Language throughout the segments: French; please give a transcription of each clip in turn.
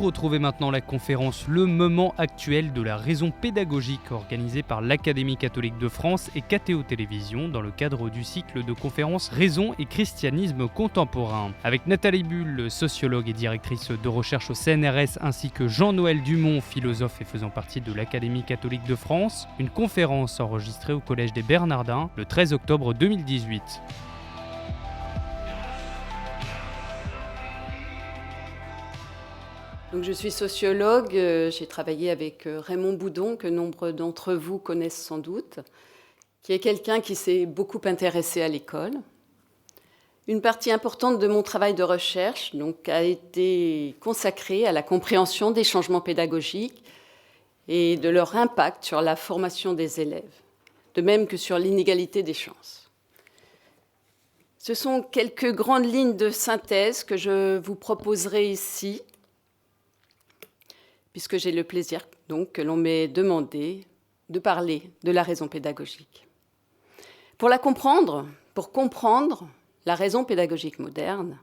retrouvez maintenant la conférence Le moment actuel de la raison pédagogique organisée par l'Académie catholique de France et KTO Télévision dans le cadre du cycle de conférences Raison et christianisme contemporain. Avec Nathalie Bull, sociologue et directrice de recherche au CNRS, ainsi que Jean-Noël Dumont, philosophe et faisant partie de l'Académie catholique de France, une conférence enregistrée au Collège des Bernardins le 13 octobre 2018. Donc, je suis sociologue, j'ai travaillé avec Raymond Boudon, que nombre d'entre vous connaissent sans doute, qui est quelqu'un qui s'est beaucoup intéressé à l'école. Une partie importante de mon travail de recherche a été consacrée à la compréhension des changements pédagogiques et de leur impact sur la formation des élèves, de même que sur l'inégalité des chances. Ce sont quelques grandes lignes de synthèse que je vous proposerai ici, puisque j'ai le plaisir que l'on m'ait demandé de parler de la raison pédagogique. Pour comprendre la raison pédagogique moderne,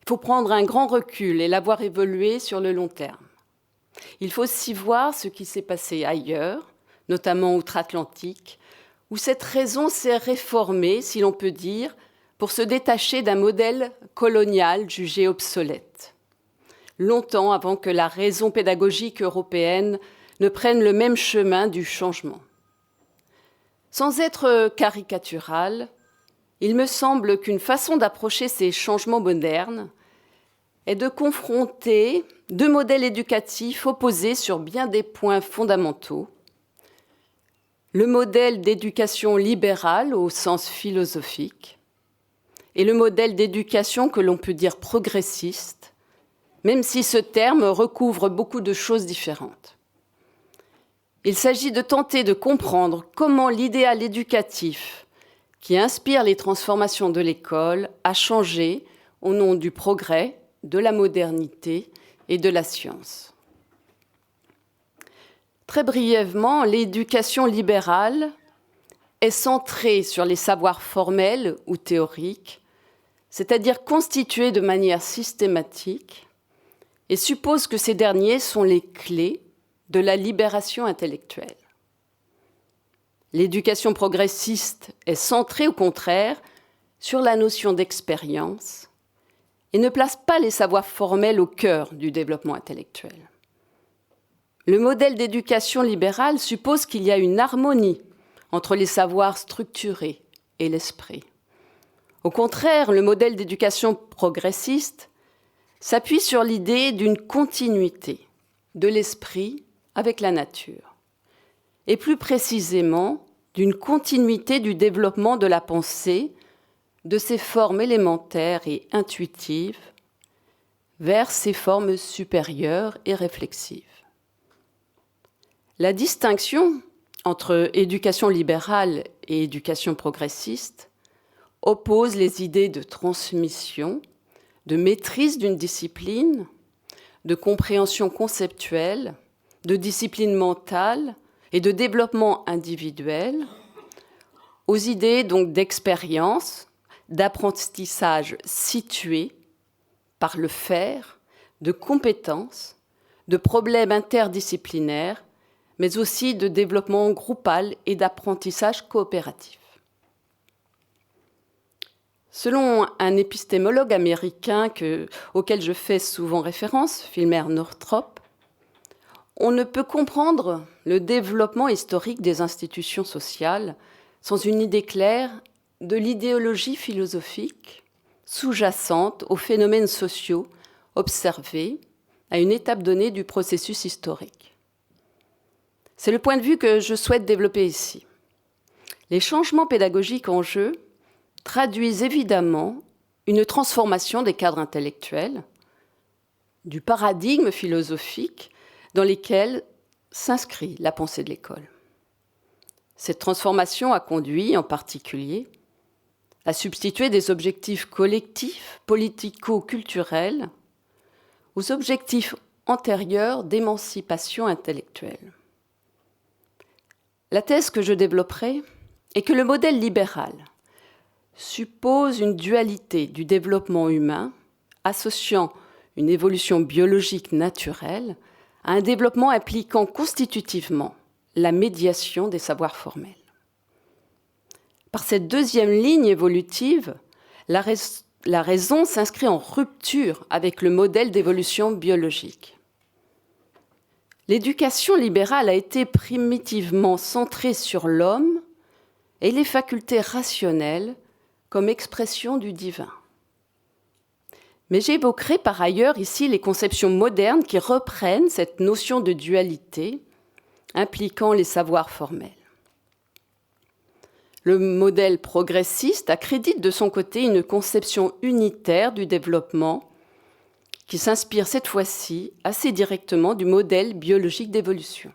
il faut prendre un grand recul et la voir évoluer sur le long terme. Il faut aussi voir ce qui s'est passé ailleurs, notamment outre-Atlantique, où cette raison s'est réformée, si l'on peut dire, pour se détacher d'un modèle colonial jugé obsolète, longtemps avant que la raison pédagogique européenne ne prenne le même chemin du changement. Sans être caricatural, il me semble qu'une façon d'approcher ces changements modernes est de confronter deux modèles éducatifs opposés sur bien des points fondamentaux. Le modèle d'éducation libérale au sens philosophique et le modèle d'éducation que l'on peut dire progressiste, même si ce terme recouvre beaucoup de choses différentes. Il s'agit de tenter de comprendre comment l'idéal éducatif qui inspire les transformations de l'école a changé au nom du progrès, de la modernité et de la science. Très brièvement, l'éducation libérale est centrée sur les savoirs formels ou théoriques, c'est-à-dire constituée de manière systématique, et suppose que ces derniers sont les clés de la libération intellectuelle. L'éducation progressiste est centrée, au contraire, sur la notion d'expérience et ne place pas les savoirs formels au cœur du développement intellectuel. Le modèle d'éducation libérale suppose qu'il y a une harmonie entre les savoirs structurés et l'esprit. Au contraire, le modèle d'éducation progressiste s'appuie sur l'idée d'une continuité de l'esprit avec la nature, et plus précisément d'une continuité du développement de la pensée, de ses formes élémentaires et intuitives, vers ses formes supérieures et réflexives. La distinction entre éducation libérale et éducation progressiste oppose les idées de transmission, de maîtrise d'une discipline, de compréhension conceptuelle, de discipline mentale et de développement individuel, aux idées donc d'expérience, d'apprentissage situé par le faire, de compétences, de problèmes interdisciplinaires, mais aussi de développement groupal et d'apprentissage coopératif. Selon un épistémologue américain auquel je fais souvent référence, Philmer Northrop, on ne peut comprendre le développement historique des institutions sociales sans une idée claire de l'idéologie philosophique sous-jacente aux phénomènes sociaux observés à une étape donnée du processus historique. C'est le point de vue que je souhaite développer ici. Les changements pédagogiques en jeu traduisent évidemment une transformation des cadres intellectuels, du paradigme philosophique dans lesquels s'inscrit la pensée de l'école. Cette transformation a conduit, en particulier, à substituer des objectifs collectifs, politico-culturels, aux objectifs antérieurs d'émancipation intellectuelle. La thèse que je développerai est que le modèle libéral suppose une dualité du développement humain associant une évolution biologique naturelle, à un développement impliquant constitutivement la médiation des savoirs formels. Par cette deuxième ligne évolutive, la raison s'inscrit en rupture avec le modèle d'évolution biologique. L'éducation libérale a été primitivement centrée sur l'homme et les facultés rationnelles comme expression du divin. Mais j'évoquerai par ailleurs ici les conceptions modernes qui reprennent cette notion de dualité impliquant les savoirs formels. Le modèle progressiste accrédite de son côté une conception unitaire du développement qui s'inspire cette fois-ci assez directement du modèle biologique d'évolution.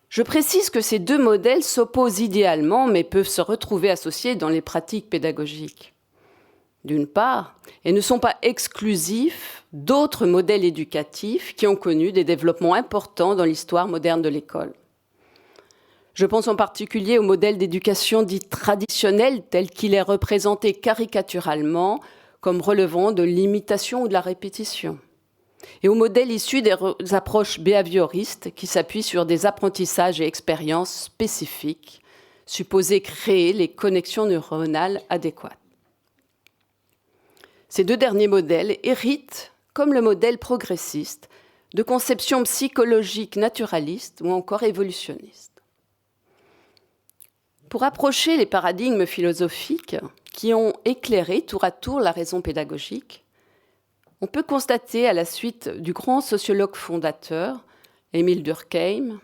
Je précise que ces deux modèles s'opposent idéalement mais peuvent se retrouver associés dans les pratiques pédagogiques. D'une part, et ne sont pas exclusifs d'autres modèles éducatifs qui ont connu des développements importants dans l'histoire moderne de l'école. Je pense en particulier au modèle d'éducation dit traditionnel tel qu'il est représenté caricaturalement comme relevant de l'imitation ou de la répétition, et au modèle issu des approches behavioristes qui s'appuient sur des apprentissages et expériences spécifiques supposés créer les connexions neuronales adéquates. Ces deux derniers modèles héritent, comme le modèle progressiste, de conceptions psychologiques naturalistes ou encore évolutionnistes. Pour approcher les paradigmes philosophiques qui ont éclairé tour à tour la raison pédagogique, on peut constater à la suite du grand sociologue fondateur, Émile Durkheim,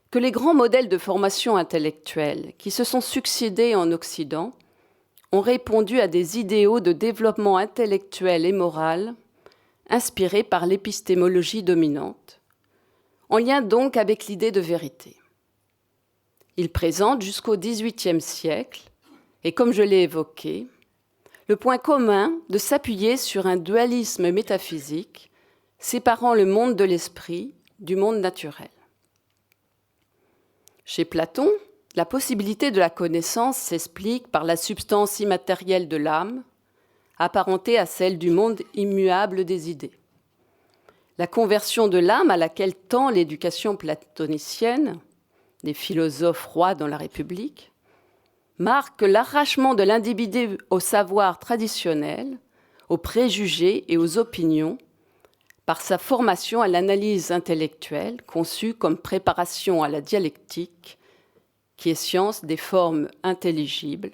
que les grands modèles de formation intellectuelle qui se sont succédés en Occident ont répondu à des idéaux de développement intellectuel et moral inspirés par l'épistémologie dominante, en lien donc avec l'idée de vérité. Ils présentent jusqu'au XVIIIe siècle, et comme je l'ai évoqué, le point commun de s'appuyer sur un dualisme métaphysique séparant le monde de l'esprit du monde naturel. Chez Platon, la possibilité de la connaissance s'explique par la substance immatérielle de l'âme, apparentée à celle du monde immuable des idées. La conversion de l'âme à laquelle tend l'éducation platonicienne, des philosophes rois dans la République, marque l'arrachement de l'individu au savoir traditionnel, aux préjugés et aux opinions, par sa formation à l'analyse intellectuelle conçue comme préparation à la dialectique, qui est science des formes intelligibles,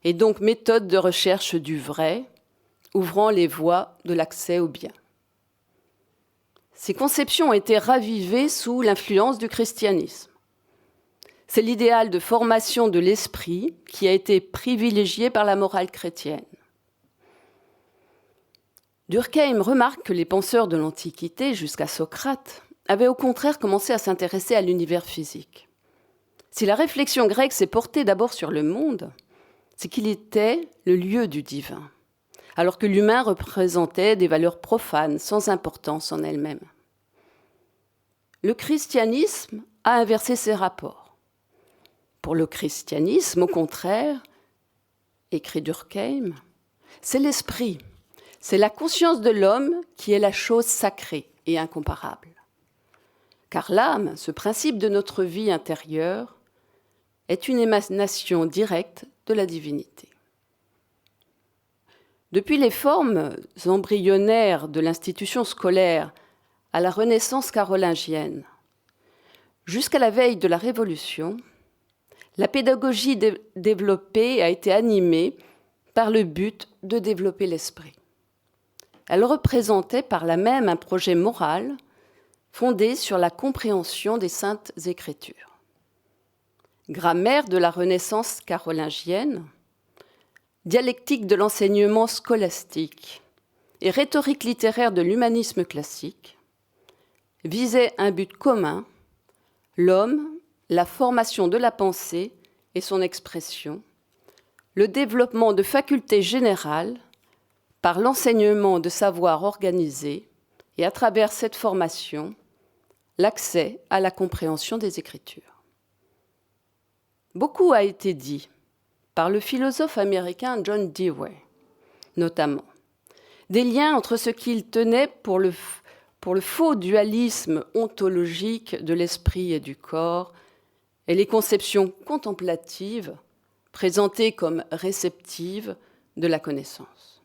et donc méthode de recherche du vrai, ouvrant les voies de l'accès au bien. Ces conceptions ont été ravivées sous l'influence du christianisme. C'est l'idéal de formation de l'esprit qui a été privilégié par la morale chrétienne. Durkheim remarque que les penseurs de l'Antiquité, jusqu'à Socrate, avaient au contraire commencé à s'intéresser à l'univers physique. Si la réflexion grecque s'est portée d'abord sur le monde, c'est qu'il était le lieu du divin, alors que l'humain représentait des valeurs profanes, sans importance en elles-mêmes. Le christianisme a inversé ces rapports. Pour le christianisme, au contraire, écrit Durkheim, c'est l'esprit, c'est la conscience de l'homme qui est la chose sacrée et incomparable. Car l'âme, ce principe de notre vie intérieure, est une émanation directe de la divinité. Depuis les formes embryonnaires de l'institution scolaire à la Renaissance carolingienne, jusqu'à la veille de la Révolution, la pédagogie développée a été animée par le but de développer l'esprit. Elle représentait par là même un projet moral fondé sur la compréhension des Saintes Écritures. Grammaire de la Renaissance carolingienne, dialectique de l'enseignement scolastique et rhétorique littéraire de l'humanisme classique, visaient un but commun, l'homme, la formation de la pensée et son expression, le développement de facultés générales par l'enseignement de savoirs organisés et à travers cette formation, l'accès à la compréhension des Écritures. Beaucoup a été dit par le philosophe américain John Dewey, notamment. des liens entre ce qu'il tenait pour le faux dualisme ontologique de l'esprit et du corps et les conceptions contemplatives présentées comme réceptives de la connaissance.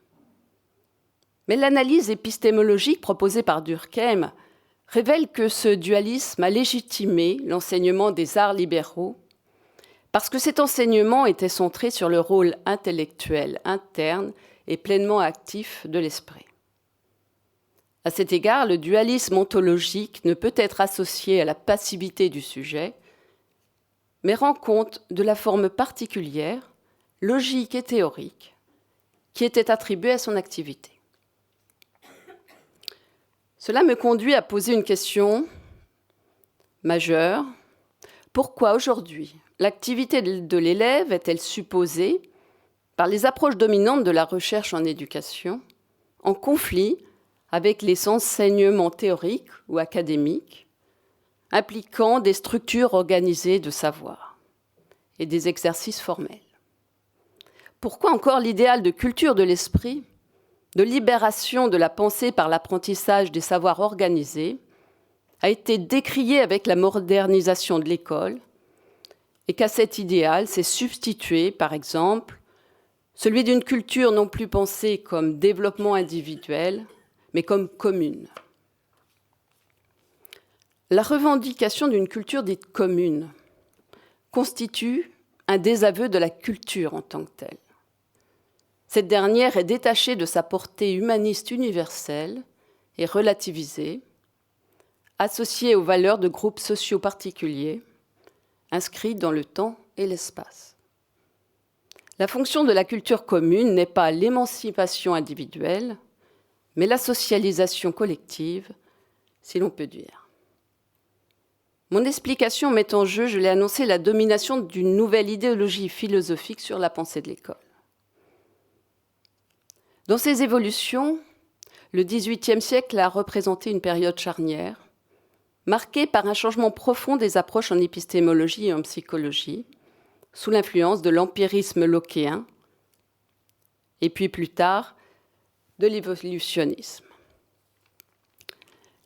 Mais l'analyse épistémologique proposée par Durkheim révèle que ce dualisme a légitimé l'enseignement des arts libéraux parce que cet enseignement était centré sur le rôle intellectuel interne et pleinement actif de l'esprit. À cet égard, le dualisme ontologique ne peut être associé à la passivité du sujet, mais rend compte de la forme particulière, logique et théorique, qui était attribuée à son activité. Cela me conduit à poser une question majeure. Pourquoi aujourd'hui l'activité de l'élève est-elle supposée, par les approches dominantes de la recherche en éducation, en conflit avec les enseignements théoriques ou académiques, impliquant des structures organisées de savoir et des exercices formels? Pourquoi encore l'idéal de culture de l'esprit, de libération de la pensée par l'apprentissage des savoirs organisés, a été décrié avec la modernisation de l'école et qu'à cet idéal s'est substitué, par exemple, celui d'une culture non plus pensée comme développement individuel, mais comme commune. La revendication d'une culture dite commune constitue un désaveu de la culture en tant que telle. Cette dernière est détachée de sa portée humaniste universelle et relativisée, associée aux valeurs de groupes sociaux particuliers, inscrits dans le temps et l'espace. La fonction de la culture commune n'est pas l'émancipation individuelle, mais la socialisation collective, si l'on peut dire. Mon explication met en jeu, je l'ai annoncé, la domination d'une nouvelle idéologie philosophique sur la pensée de l'école. Dans ces évolutions, le XVIIIe siècle a représenté une période charnière, marquée par un changement profond des approches en épistémologie et en psychologie, sous l'influence de l'empirisme lockéen, et puis plus tard, de l'évolutionnisme.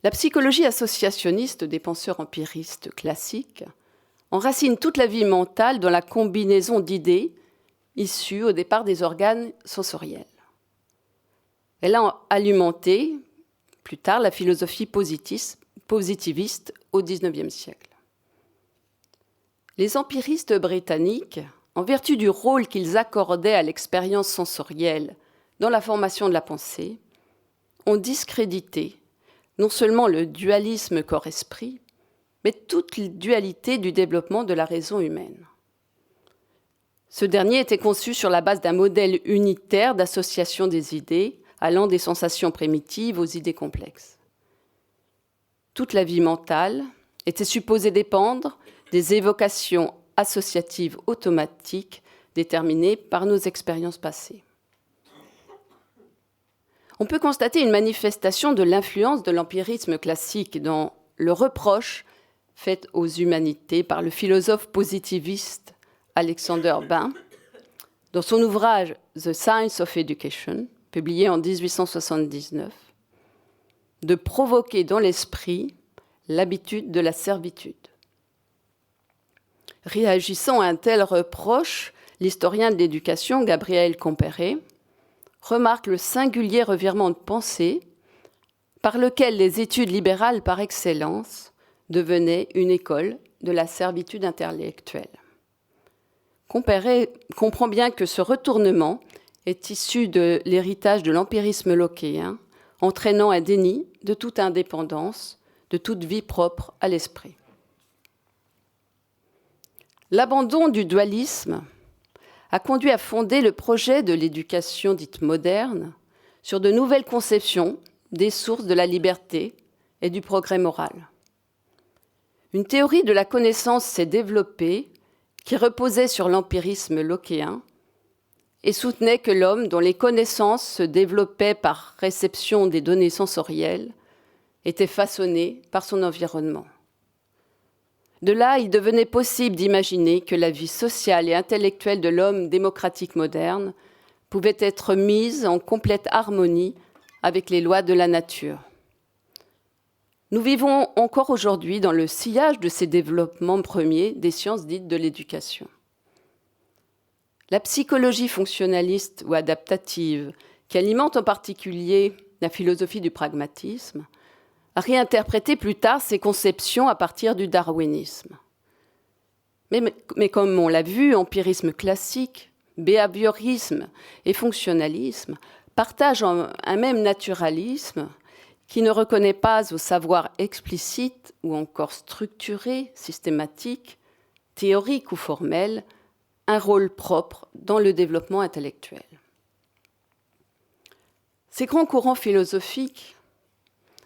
La psychologie associationniste des penseurs empiristes classiques enracine toute la vie mentale dans la combinaison d'idées issues au départ des organes sensoriels. Elle a alimenté, plus tard, la philosophie positiviste au XIXe siècle. Les empiristes britanniques, en vertu du rôle qu'ils accordaient à l'expérience sensorielle dans la formation de la pensée, ont discrédité non seulement le dualisme corps-esprit, mais toute la dualité du développement de la raison humaine. Ce dernier était conçu sur la base d'un modèle unitaire d'association des idées, allant des sensations primitives aux idées complexes. Toute la vie mentale était supposée dépendre des évocations associatives automatiques déterminées par nos expériences passées. On peut constater une manifestation de l'influence de l'empirisme classique dans le reproche fait aux humanités par le philosophe positiviste Alexander Bain, dans son ouvrage The Science of Education, publié en 1879, de provoquer dans l'esprit l'habitude de la servitude. Réagissant à un tel reproche, l'historien de l'éducation Gabriel Comparet remarque le singulier revirement de pensée par lequel les études libérales par excellence devenaient une école de la servitude intellectuelle. Comparet comprend bien que ce retournement est issu de l'héritage de l'empirisme lockéen, entraînant un déni de toute indépendance, de toute vie propre à l'esprit. L'abandon du dualisme a conduit à fonder le projet de l'éducation dite moderne sur de nouvelles conceptions des sources de la liberté et du progrès moral. Une théorie de la connaissance s'est développée qui reposait sur l'empirisme lockéen et soutenait que l'homme, dont les connaissances se développaient par réception des données sensorielles, était façonné par son environnement. De là, il devenait possible d'imaginer que la vie sociale et intellectuelle de l'homme démocratique moderne pouvait être mise en complète harmonie avec les lois de la nature. Nous vivons encore aujourd'hui dans le sillage de ces développements premiers des sciences dites de l'éducation. La psychologie fonctionnaliste ou adaptative, qui alimente en particulier la philosophie du pragmatisme, a réinterprété plus tard ces conceptions à partir du darwinisme. Mais comme on l'a vu, empirisme classique, behaviorisme et fonctionnalisme partagent un même naturalisme qui ne reconnaît pas au savoir explicite ou encore structuré, systématique, théorique ou formel, un rôle propre dans le développement intellectuel. Ces grands courants philosophiques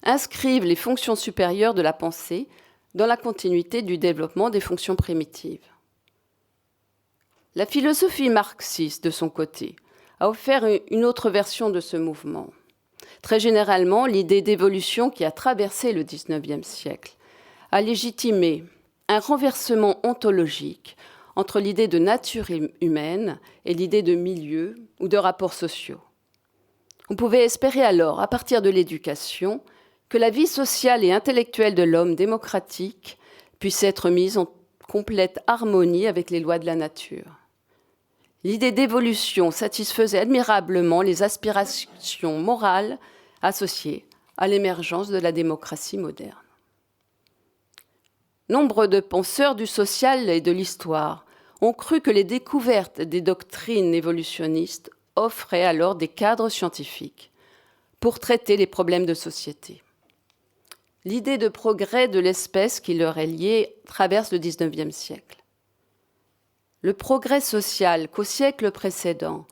inscrivent les fonctions supérieures de la pensée dans la continuité du développement des fonctions primitives. La philosophie marxiste, de son côté, a offert une autre version de ce mouvement. Très généralement, l'idée d'évolution qui a traversé le XIXe siècle a légitimé un renversement ontologique entre l'idée de nature humaine et l'idée de milieu ou de rapports sociaux. On pouvait espérer alors, à partir de l'éducation, que la vie sociale et intellectuelle de l'homme démocratique puisse être mise en complète harmonie avec les lois de la nature. L'idée d'évolution satisfaisait admirablement les aspirations morales associées à l'émergence de la démocratie moderne. Nombre de penseurs du social et de l'histoire ont cru que les découvertes des doctrines évolutionnistes offraient alors des cadres scientifiques pour traiter les problèmes de société. L'idée de progrès de l'espèce qui leur est liée traverse le XIXe siècle. Le progrès social qu'au siècle précédent,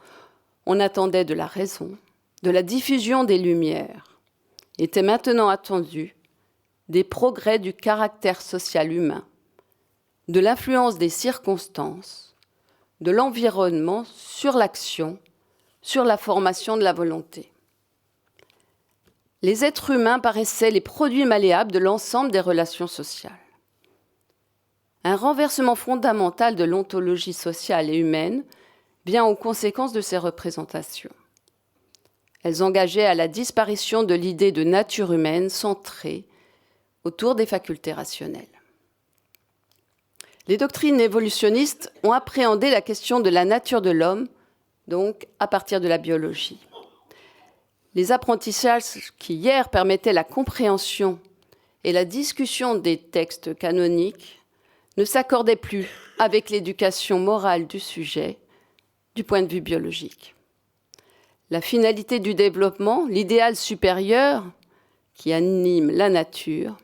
on attendait de la raison, de la diffusion des lumières, était maintenant attendu des progrès du caractère social humain, de l'influence des circonstances, de l'environnement sur l'action, sur la formation de la volonté. Les êtres humains paraissaient les produits malléables de l'ensemble des relations sociales. Un renversement fondamental de l'ontologie sociale et humaine vient aux conséquences de ces représentations. Elles engageaient à la disparition de l'idée de nature humaine centrée autour des facultés rationnelles. Les doctrines évolutionnistes ont appréhendé la question de la nature de l'homme, donc à partir de la biologie. Les apprentissages qui hier permettaient la compréhension et la discussion des textes canoniques ne s'accordaient plus avec l'éducation morale du sujet du point de vue biologique. La finalité du développement, l'idéal supérieur qui anime la nature,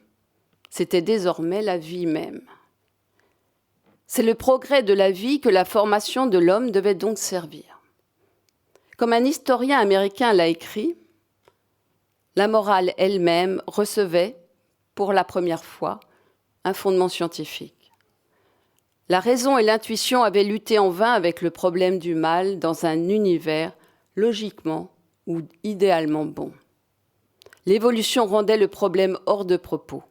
c'était désormais la vie même. C'est le progrès de la vie que la formation de l'homme devait donc servir. Comme un historien américain l'a écrit, la morale elle-même recevait, pour la première fois, un fondement scientifique. La raison et l'intuition avaient lutté en vain avec le problème du mal dans un univers logiquement ou idéalement bon. L'évolution rendait le problème hors de propos,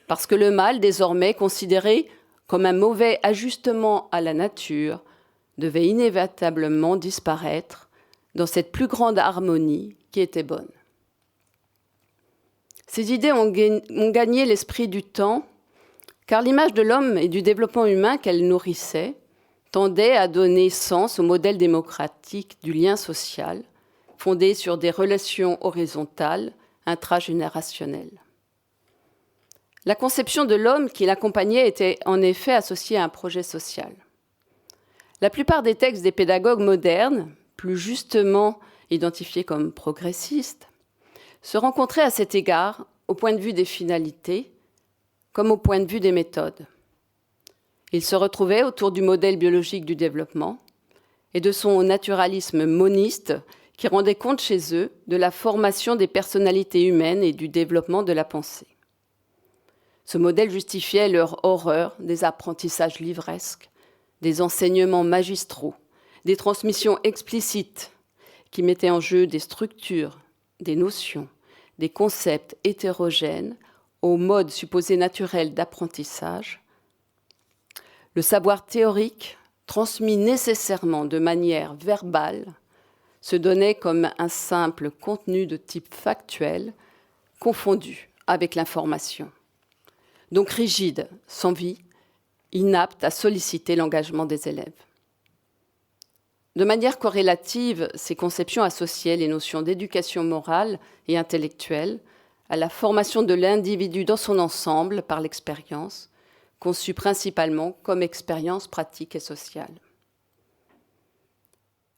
parce que le mal, désormais considéré comme un mauvais ajustement à la nature, devait inévitablement disparaître dans cette plus grande harmonie qui était bonne. Ces idées ont gagné l'esprit du temps, car l'image de l'homme et du développement humain qu'elles nourrissaient tendait à donner sens au modèle démocratique du lien social, fondé sur des relations horizontales, intragénérationnelles. La conception de l'homme qui l'accompagnait était en effet associée à un projet social. La plupart des textes des pédagogues modernes, plus justement identifiés comme progressistes, se rencontraient à cet égard au point de vue des finalités comme au point de vue des méthodes. Ils se retrouvaient autour du modèle biologique du développement et de son naturalisme moniste qui rendait compte chez eux de la formation des personnalités humaines et du développement de la pensée. Ce modèle justifiait leur horreur des apprentissages livresques, des enseignements magistraux, des transmissions explicites qui mettaient en jeu des structures, des notions, des concepts hétérogènes aux modes supposés naturels d'apprentissage. Le savoir théorique, transmis nécessairement de manière verbale, se donnait comme un simple contenu de type factuel, confondu avec l'information. Donc rigide, sans vie, inapte à solliciter l'engagement des élèves. De manière corrélative, ces conceptions associaient les notions d'éducation morale et intellectuelle à la formation de l'individu dans son ensemble par l'expérience, conçue principalement comme expérience pratique et sociale.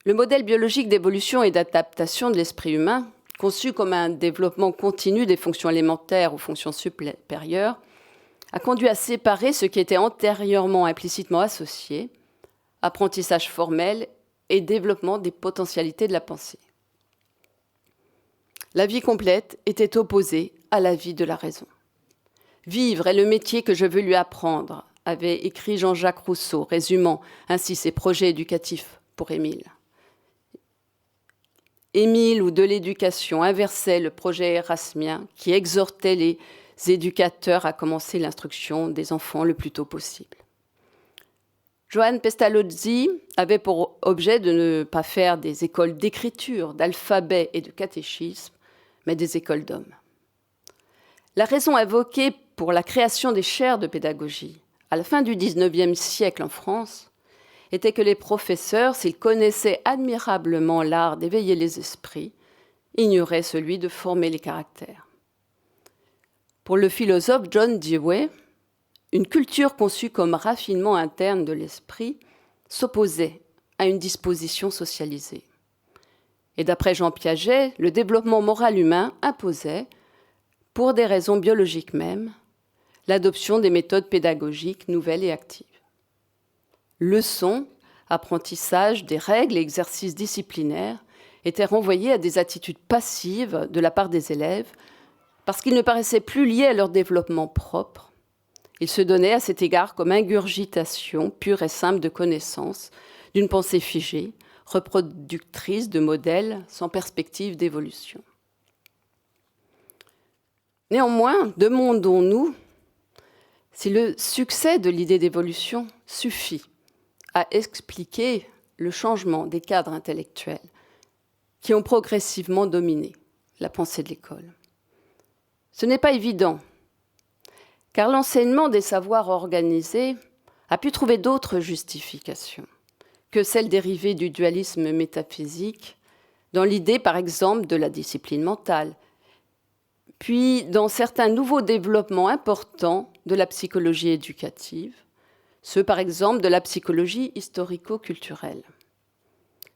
Le modèle biologique d'évolution et d'adaptation de l'esprit humain, conçu comme un développement continu des fonctions élémentaires aux fonctions supérieures, a conduit à séparer ce qui était antérieurement implicitement associé, apprentissage formel et développement des potentialités de la pensée. La vie complète était opposée à la vie de la raison. « Vivre est le métier que je veux lui apprendre », avait écrit Jean-Jacques Rousseau, résumant ainsi ses projets éducatifs pour Émile. Émile ou de l'éducation inversait le projet érasmien qui exhortait les éducateurs à commencer l'instruction des enfants le plus tôt possible. Johann Pestalozzi avait pour objet de ne pas faire des écoles d'écriture, d'alphabet et de catéchisme, mais des écoles d'hommes. La raison invoquée pour la création des chaires de pédagogie à la fin du XIXe siècle en France était que les professeurs, s'ils connaissaient admirablement l'art d'éveiller les esprits, ignoraient celui de former les caractères. Pour le philosophe John Dewey, une culture conçue comme raffinement interne de l'esprit s'opposait à une disposition socialisée. Et d'après Jean Piaget, le développement moral humain imposait, pour des raisons biologiques même, l'adoption des méthodes pédagogiques nouvelles et actives. Leçons, apprentissage des règles et exercices disciplinaires étaient renvoyés à des attitudes passives de la part des élèves parce qu'ils ne paraissaient plus liés à leur développement propre. Ils se donnaient à cet égard comme ingurgitation pure et simple de connaissances, d'une pensée figée, reproductrice de modèles sans perspective d'évolution. Néanmoins, demandons-nous si le succès de l'idée d'évolution suffit à expliquer le changement des cadres intellectuels qui ont progressivement dominé la pensée de l'école. Ce n'est pas évident, car l'enseignement des savoirs organisés a pu trouver d'autres justifications que celles dérivées du dualisme métaphysique, dans l'idée, par exemple, de la discipline mentale, puis dans certains nouveaux développements importants de la psychologie éducative, ceux, par exemple, de la psychologie historico-culturelle.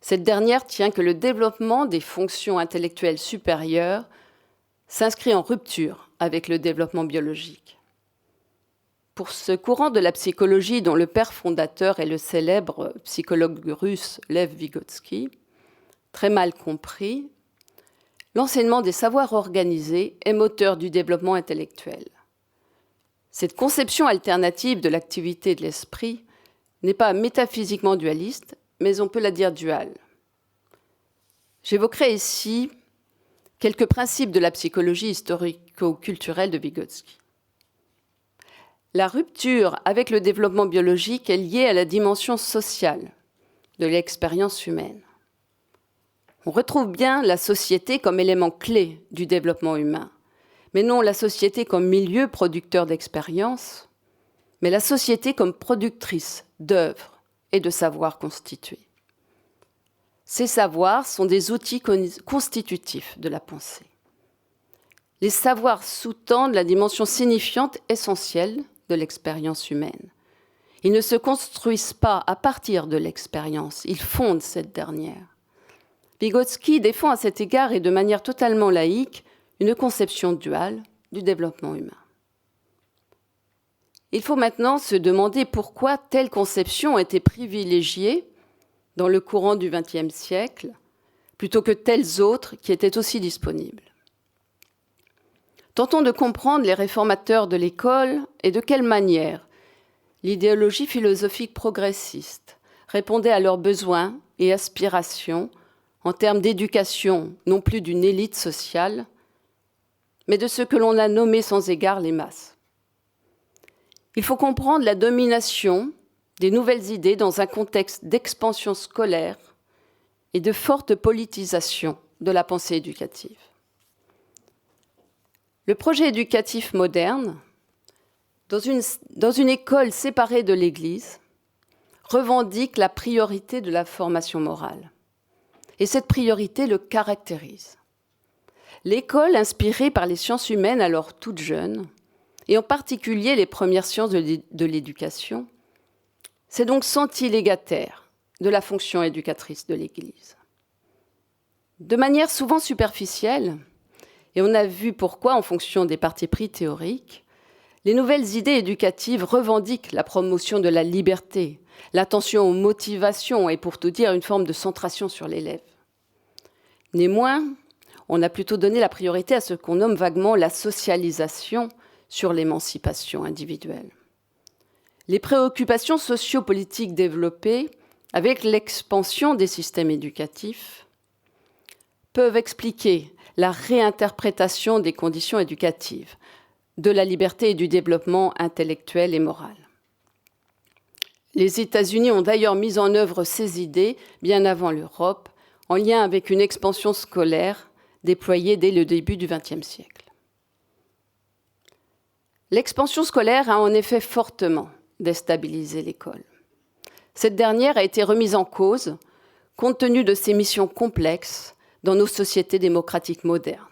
Cette dernière tient que le développement des fonctions intellectuelles supérieures s'inscrit en rupture avec le développement biologique. Pour ce courant de la psychologie dont le père fondateur est le célèbre psychologue russe Lev Vygotsky, très mal compris, l'enseignement des savoirs organisés est moteur du développement intellectuel. Cette conception alternative de l'activité de l'esprit n'est pas métaphysiquement dualiste, mais on peut la dire duale. J'évoquerai ici quelques principes de la psychologie historico-culturelle de Vygotsky. La rupture avec le développement biologique est liée à la dimension sociale de l'expérience humaine. On retrouve bien la société comme élément clé du développement humain, mais non la société comme milieu producteur d'expériences, mais la société comme productrice d'œuvres et de savoirs constitués. Ces savoirs sont des outils constitutifs de la pensée. Les savoirs sous-tendent la dimension signifiante essentielle de l'expérience humaine. Ils ne se construisent pas à partir de l'expérience, ils fondent cette dernière. Vygotsky défend à cet égard et de manière totalement laïque une conception duale du développement humain. Il faut maintenant se demander pourquoi telle conception a été privilégiée dans le courant du XXe siècle plutôt que telles autres qui étaient aussi disponibles. Tentons de comprendre les réformateurs de l'école et de quelle manière l'idéologie philosophique progressiste répondait à leurs besoins et aspirations en termes d'éducation, non plus d'une élite sociale, mais de ce que l'on a nommé sans égard les masses. Il faut comprendre la domination des nouvelles idées dans un contexte d'expansion scolaire et de forte politisation de la pensée éducative. Le projet éducatif moderne, dans une école séparée de l'Église, revendique la priorité de la formation morale. Et cette priorité le caractérise. L'école, inspirée par les sciences humaines alors toutes jeunes, et en particulier les premières sciences de l'éducation, s'est donc sentie légataire de la fonction éducatrice de l'Église. De manière souvent superficielle, et on a vu pourquoi en fonction des partis pris théoriques, les nouvelles idées éducatives revendiquent la promotion de la liberté, l'attention aux motivations et pour tout dire une forme de centration sur l'élève. Néanmoins, on a plutôt donné la priorité à ce qu'on nomme vaguement la socialisation sur l'émancipation individuelle. Les préoccupations sociopolitiques développées avec l'expansion des systèmes éducatifs peuvent expliquer la réinterprétation des conditions éducatives, de la liberté et du développement intellectuel et moral. Les États-Unis ont d'ailleurs mis en œuvre ces idées bien avant l'Europe, en lien avec une expansion scolaire déployée dès le début du XXe siècle. L'expansion scolaire a en effet fortement déstabilisé l'école. Cette dernière a été remise en cause compte tenu de ses missions complexes dans nos sociétés démocratiques modernes.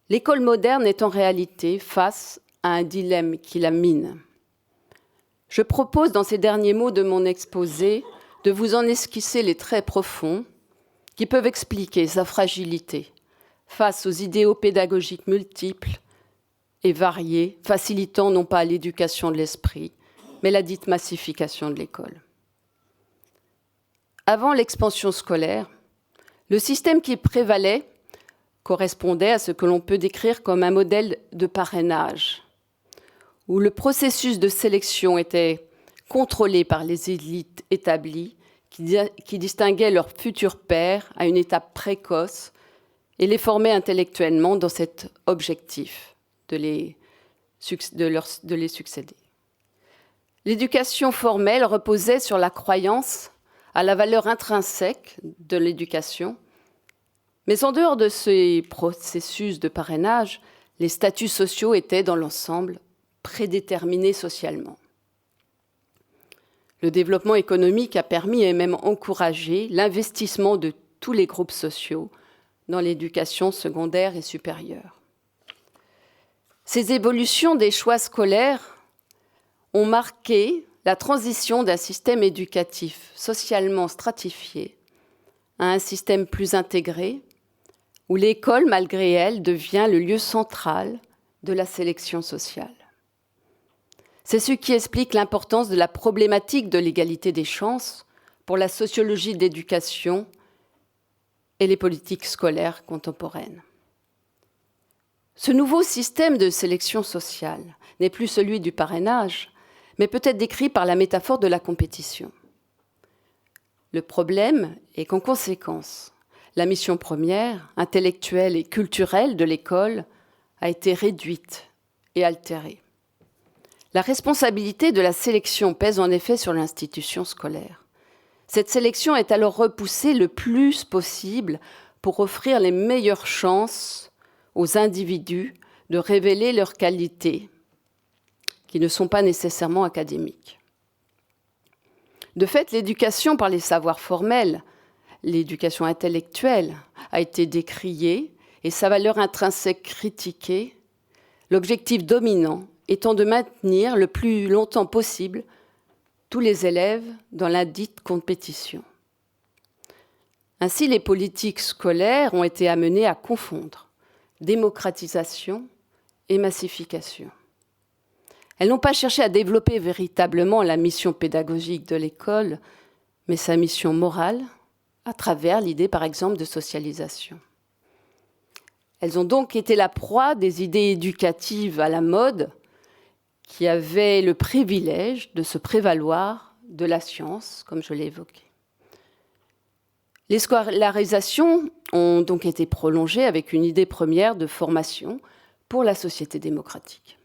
L'école moderne est en réalité face à un dilemme qui la mine. Je propose, dans ces derniers mots de mon exposé, de vous en esquisser les traits profonds qui peuvent expliquer sa fragilité face aux idéaux pédagogiques multiples et variés, facilitant non pas l'éducation de l'esprit, mais la dite massification de l'école. Avant l'expansion scolaire, le système qui prévalait correspondait à ce que l'on peut décrire comme un modèle de parrainage, où le processus de sélection était contrôlé par les élites établies qui distinguaient leurs futurs pairs à une étape précoce et les formaient intellectuellement dans cet objectif de les succéder. L'éducation formelle reposait sur la croyance à la valeur intrinsèque de l'éducation. Mais en dehors de ces processus de parrainage, les statuts sociaux étaient dans l'ensemble prédéterminés socialement. Le développement économique a permis et même encouragé l'investissement de tous les groupes sociaux dans l'éducation secondaire et supérieure. Ces évolutions des choix scolaires ont marqué la transition d'un système éducatif socialement stratifié à un système plus intégré, où l'école, malgré elle, devient le lieu central de la sélection sociale. C'est ce qui explique l'importance de la problématique de l'égalité des chances pour la sociologie de l'éducation et les politiques scolaires contemporaines. Ce nouveau système de sélection sociale n'est plus celui du parrainage, mais peut être décrit par la métaphore de la compétition. Le problème est qu'en conséquence, la mission première, intellectuelle et culturelle de l'école a été réduite et altérée. La responsabilité de la sélection pèse en effet sur l'institution scolaire. Cette sélection est alors repoussée le plus possible pour offrir les meilleures chances aux individus de révéler leurs qualités, qui ne sont pas nécessairement académiques. De fait, l'éducation par les savoirs formels, l'éducation intellectuelle, a été décriée et sa valeur intrinsèque critiquée, l'objectif dominant étant de maintenir le plus longtemps possible tous les élèves dans la dite compétition. Ainsi, les politiques scolaires ont été amenées à confondre démocratisation et massification. Elles n'ont pas cherché à développer véritablement la mission pédagogique de l'école, mais sa mission morale, à travers l'idée, par exemple, de socialisation. Elles ont donc été la proie des idées éducatives à la mode, qui avaient le privilège de se prévaloir de la science, comme je l'ai évoqué. Les scolarisations ont donc été prolongées avec une idée première de formation pour la société démocratique.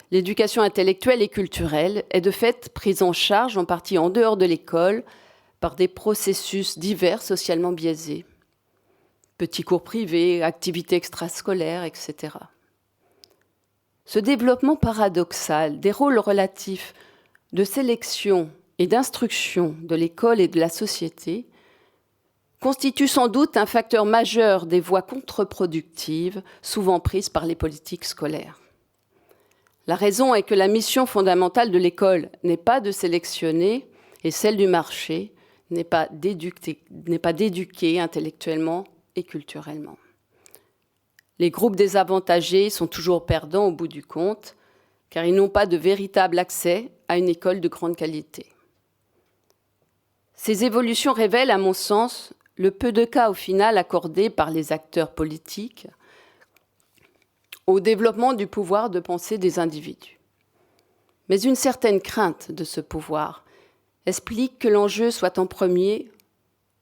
L'éducation intellectuelle et culturelle est de fait prise en charge en partie en dehors de l'école par des processus divers socialement biaisés. Petits cours privés, activités extrascolaires, etc. Ce développement paradoxal des rôles relatifs de sélection et d'instruction de l'école et de la société constitue sans doute un facteur majeur des voies contre-productives souvent prises par les politiques scolaires. La raison est que la mission fondamentale de l'école n'est pas de sélectionner et celle du marché n'est pas d'éduquer intellectuellement et culturellement. Les groupes désavantagés sont toujours perdants au bout du compte, car ils n'ont pas de véritable accès à une école de grande qualité. Ces évolutions révèlent, à mon sens, le peu de cas au final accordés par les acteurs politiques au développement du pouvoir de pensée des individus. Mais une certaine crainte de ce pouvoir explique que l'enjeu soit en premier,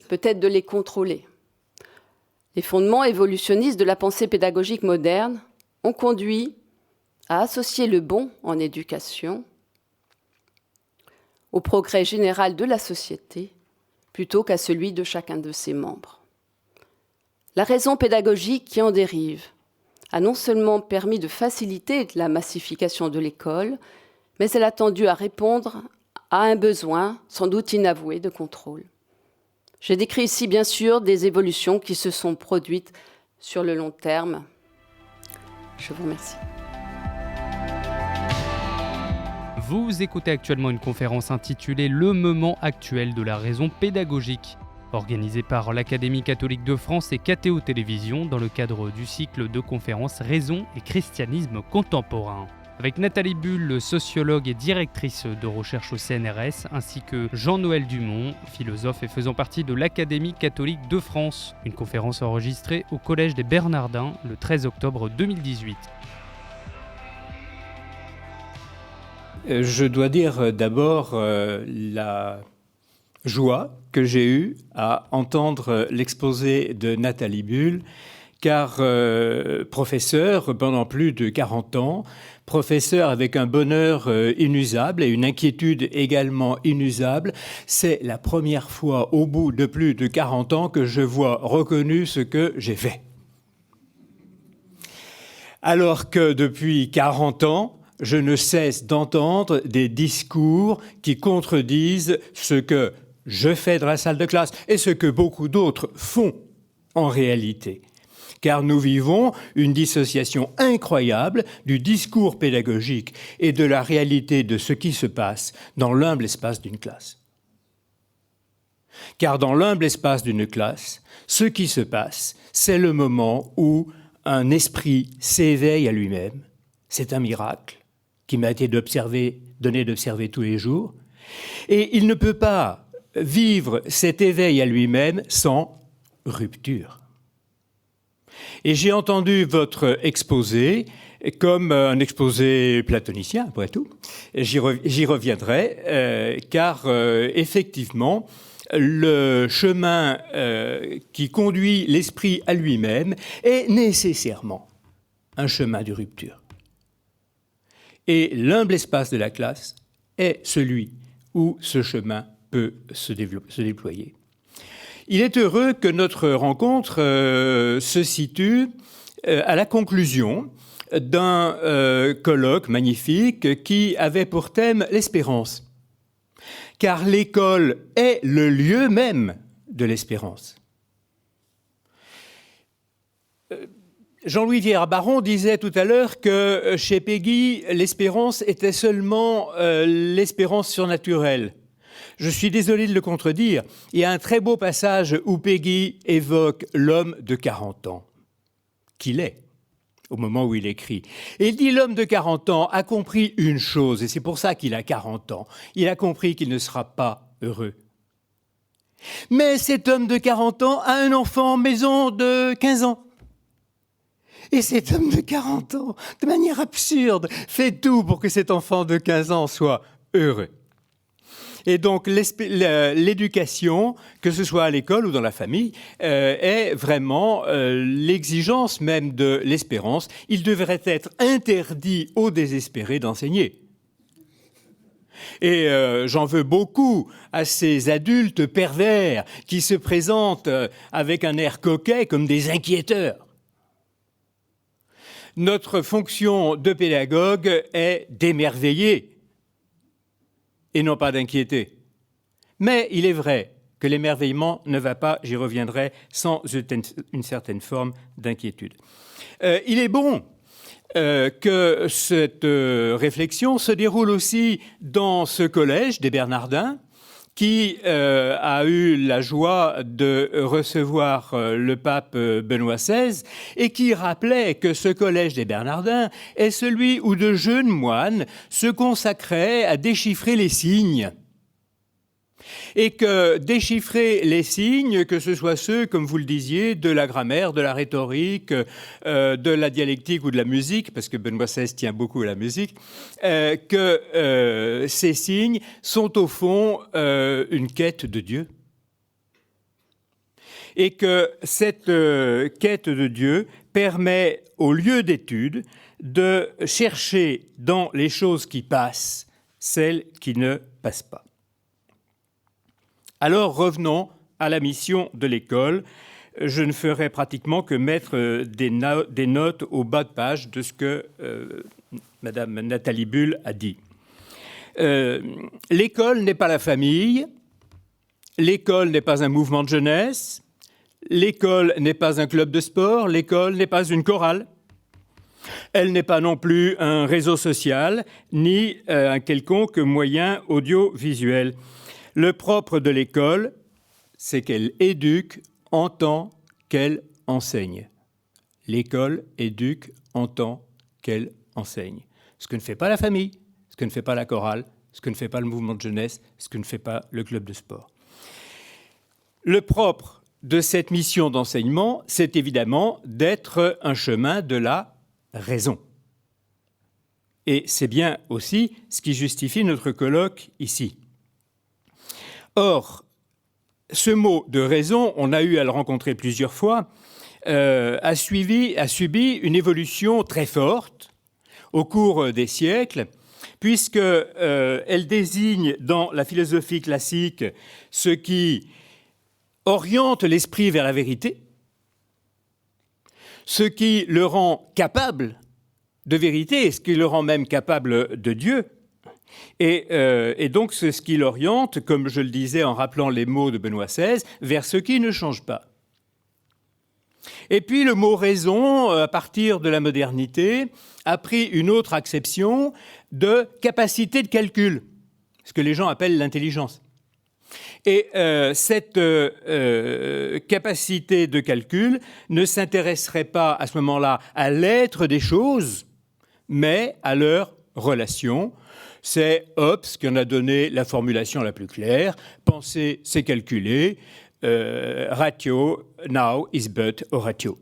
peut-être de les contrôler. Les fondements évolutionnistes de la pensée pédagogique moderne ont conduit à associer le bon en éducation au progrès général de la société plutôt qu'à celui de chacun de ses membres. La raison pédagogique qui en dérive a non seulement permis de faciliter la massification de l'école, mais elle a tendu à répondre à un besoin, sans doute inavoué, de contrôle. J'ai décrit ici, bien sûr, des évolutions qui se sont produites sur le long terme. Je vous remercie. Vous écoutez actuellement une conférence intitulée « Le moment actuel de la raison pédagogique », organisée par l'Académie catholique de France et KTO Télévision dans le cadre du cycle de conférences « Raison et christianisme contemporain ». Avec Nathalie Bull, sociologue et directrice de recherche au CNRS, ainsi que Jean-Noël Dumont, philosophe et faisant partie de l'Académie catholique de France. Une conférence enregistrée au Collège des Bernardins le 13 octobre 2018. Je dois dire d'abord la joie que j'ai eue à entendre l'exposé de Nathalie Bull, car professeur pendant plus de 40 ans, professeur avec un bonheur inusable et une inquiétude également inusable, c'est la première fois au bout de plus de 40 ans que je vois reconnu ce que j'ai fait. Alors que depuis 40 ans, je ne cesse d'entendre des discours qui contredisent ce que je fais dans la salle de classe et ce que beaucoup d'autres font en réalité. Car nous vivons une dissociation incroyable du discours pédagogique et de la réalité de ce qui se passe dans l'humble espace d'une classe. Car dans l'humble espace d'une classe, ce qui se passe, c'est le moment où un esprit s'éveille à lui-même. C'est un miracle qui m'a été donné d'observer tous les jours. Et il ne peut pas vivre cet éveil à lui-même sans rupture. Et j'ai entendu votre exposé comme un exposé platonicien, après tout. J'y reviendrai, car effectivement, le chemin qui conduit l'esprit à lui-même est nécessairement un chemin de rupture. Et l'humble espace de la classe est celui où ce chemin peut se déployer. Il est heureux que notre rencontre se situe à la conclusion d'un colloque magnifique qui avait pour thème l'espérance. Car l'école est le lieu même de l'espérance. Jean-Louis Vieira-Baron disait tout à l'heure que chez Péguy, l'espérance était seulement l'espérance surnaturelle. Je suis désolé de le contredire. Il y a un très beau passage où Péguy évoque l'homme de 40 ans, qu'il est, au moment où il écrit. Et il dit l'homme de 40 ans a compris une chose, et c'est pour ça qu'il a 40 ans. Il a compris qu'il ne sera pas heureux. Mais cet homme de 40 ans a un enfant en maison de 15 ans. Et cet homme de 40 ans, de manière absurde, fait tout pour que cet enfant de 15 ans soit heureux. Et donc l'éducation, que ce soit à l'école ou dans la famille, est vraiment l'exigence même de l'espérance. Il devrait être interdit aux désespérés d'enseigner. Et j'en veux beaucoup à ces adultes pervers qui se présentent avec un air coquet comme des inquiéteurs. Notre fonction de pédagogue est d'émerveiller et non pas d'inquiéter. Mais il est vrai que l'émerveillement ne va pas, j'y reviendrai, sans une certaine forme d'inquiétude. Il est bon que cette réflexion se déroule aussi dans ce collège des Bernardins qui a eu la joie de recevoir le pape Benoît XVI et qui rappelait que ce collège des Bernardins est celui où de jeunes moines se consacraient à déchiffrer les signes. Et que déchiffrer les signes, que ce soit ceux, comme vous le disiez, de la grammaire, de la rhétorique, de la dialectique ou de la musique, parce que Benoît XVI tient beaucoup à la musique, que ces signes sont au fond une quête de Dieu. Et que cette quête de Dieu permet au lieu d'étude de chercher dans les choses qui passent celles qui ne passent pas. Alors revenons à la mission de l'école. Je ne ferai pratiquement que mettre des notes au bas de page de ce que Madame Nathalie Bull a dit. L'école n'est pas la famille, l'école n'est pas un mouvement de jeunesse, l'école n'est pas un club de sport, l'école n'est pas une chorale. Elle n'est pas non plus un réseau social, ni un quelconque moyen audiovisuel. Le propre de l'école, c'est qu'elle éduque en tant qu'elle enseigne. L'école éduque en tant qu'elle enseigne. Ce que ne fait pas la famille, ce que ne fait pas la chorale, ce que ne fait pas le mouvement de jeunesse, ce que ne fait pas le club de sport. Le propre de cette mission d'enseignement, c'est évidemment d'être un chemin de la raison. Et c'est bien aussi ce qui justifie notre colloque ici. Or, ce mot de raison, on a eu à le rencontrer plusieurs fois, a subi une évolution très forte au cours des siècles, puisqu'elle désigne dans la philosophie classique ce qui oriente l'esprit vers la vérité, ce qui le rend capable de vérité et ce qui le rend même capable de Dieu. Et donc, c'est ce qui l'oriente, comme je le disais en rappelant les mots de Benoît XVI, vers ce qui ne change pas. Et puis, le mot « raison », à partir de la modernité, a pris une autre acception de capacité de calcul, ce que les gens appellent l'intelligence. Et cette capacité de calcul ne s'intéresserait pas à ce moment-là à l'être des choses, mais à leur relation. C'est Hobbes qui en a donné la formulation la plus claire. Penser, c'est calculer. Ratio, now is but oratio.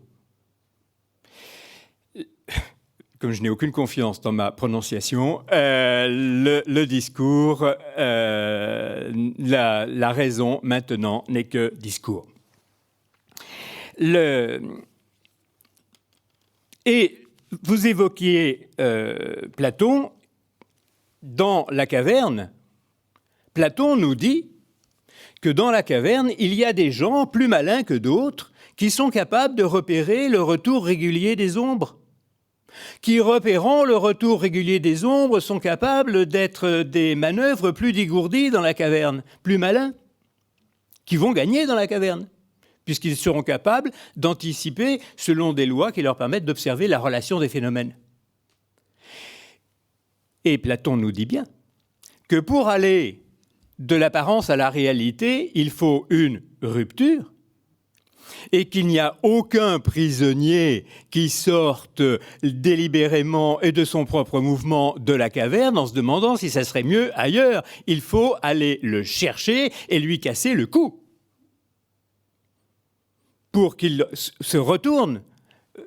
Comme je n'ai aucune confiance dans ma prononciation, le discours, la raison maintenant n'est que discours. Et vous évoquiez Platon. Dans la caverne, Platon nous dit que dans la caverne, il y a des gens plus malins que d'autres qui sont capables de repérer le retour régulier des ombres, qui, repérant le retour régulier des ombres, sont capables d'être des manœuvres plus dégourdies dans la caverne, plus malins, qui vont gagner dans la caverne, puisqu'ils seront capables d'anticiper selon des lois qui leur permettent d'observer la relation des phénomènes. Et Platon nous dit bien que pour aller de l'apparence à la réalité, il faut une rupture et qu'il n'y a aucun prisonnier qui sorte délibérément et de son propre mouvement de la caverne en se demandant si ça serait mieux ailleurs. Il faut aller le chercher et lui casser le cou pour qu'il se retourne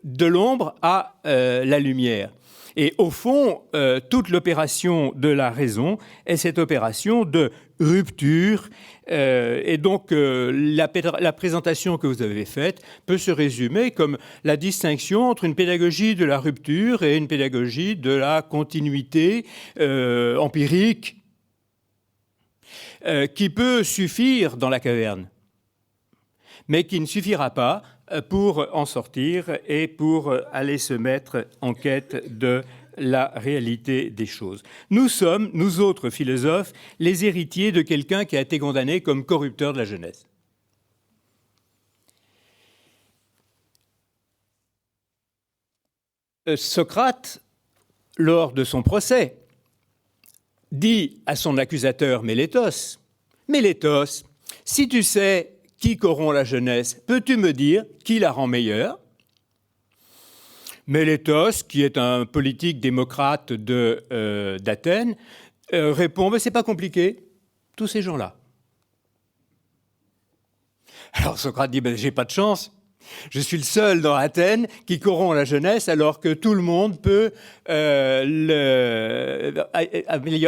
de l'ombre à la lumière. Et au fond, toute l'opération de la raison est cette opération de rupture. Et donc, la présentation que vous avez faite peut se résumer comme la distinction entre une pédagogie de la rupture et une pédagogie de la continuité empirique qui peut suffire dans la caverne, mais qui ne suffira pas pour en sortir et pour aller se mettre en quête de la réalité des choses. Nous sommes, nous autres philosophes, les héritiers de quelqu'un qui a été condamné comme corrupteur de la jeunesse. Socrate, lors de son procès, dit à son accusateur Mélétos, « Mélétos, si tu sais qui corrompt la jeunesse, peux-tu me dire qui la rend meilleure ?» Mélétos, qui est un politique démocrate d'Athènes, répond « C'est pas compliqué, tous ces gens-là. » Alors Socrate dit « J'ai pas de chance. Je suis le seul dans Athènes qui corrompt la jeunesse alors que tout le monde peut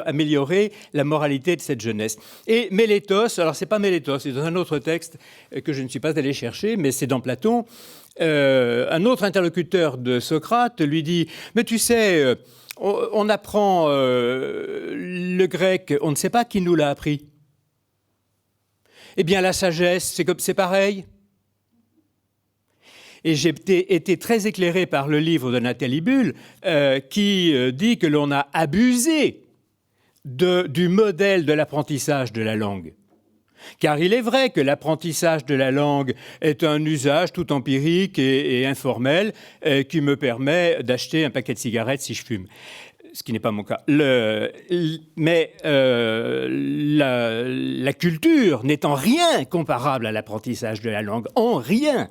améliorer la moralité de cette jeunesse. » Et Mélétos, alors c'est pas Mélétos, c'est dans un autre texte que je ne suis pas allé chercher, mais c'est dans Platon, un autre interlocuteur de Socrate lui dit « Mais tu sais, on apprend le grec, on ne sait pas qui nous l'a appris. Eh bien la sagesse, c'est pareil. » Et j'ai été très éclairé par le livre de Nathalie Bull qui dit que l'on a abusé du modèle de l'apprentissage de la langue. Car il est vrai que l'apprentissage de la langue est un usage tout empirique et informel qui me permet d'acheter un paquet de cigarettes si je fume. Ce qui n'est pas mon cas. Mais la culture n'est en rien comparable à l'apprentissage de la langue. En rien.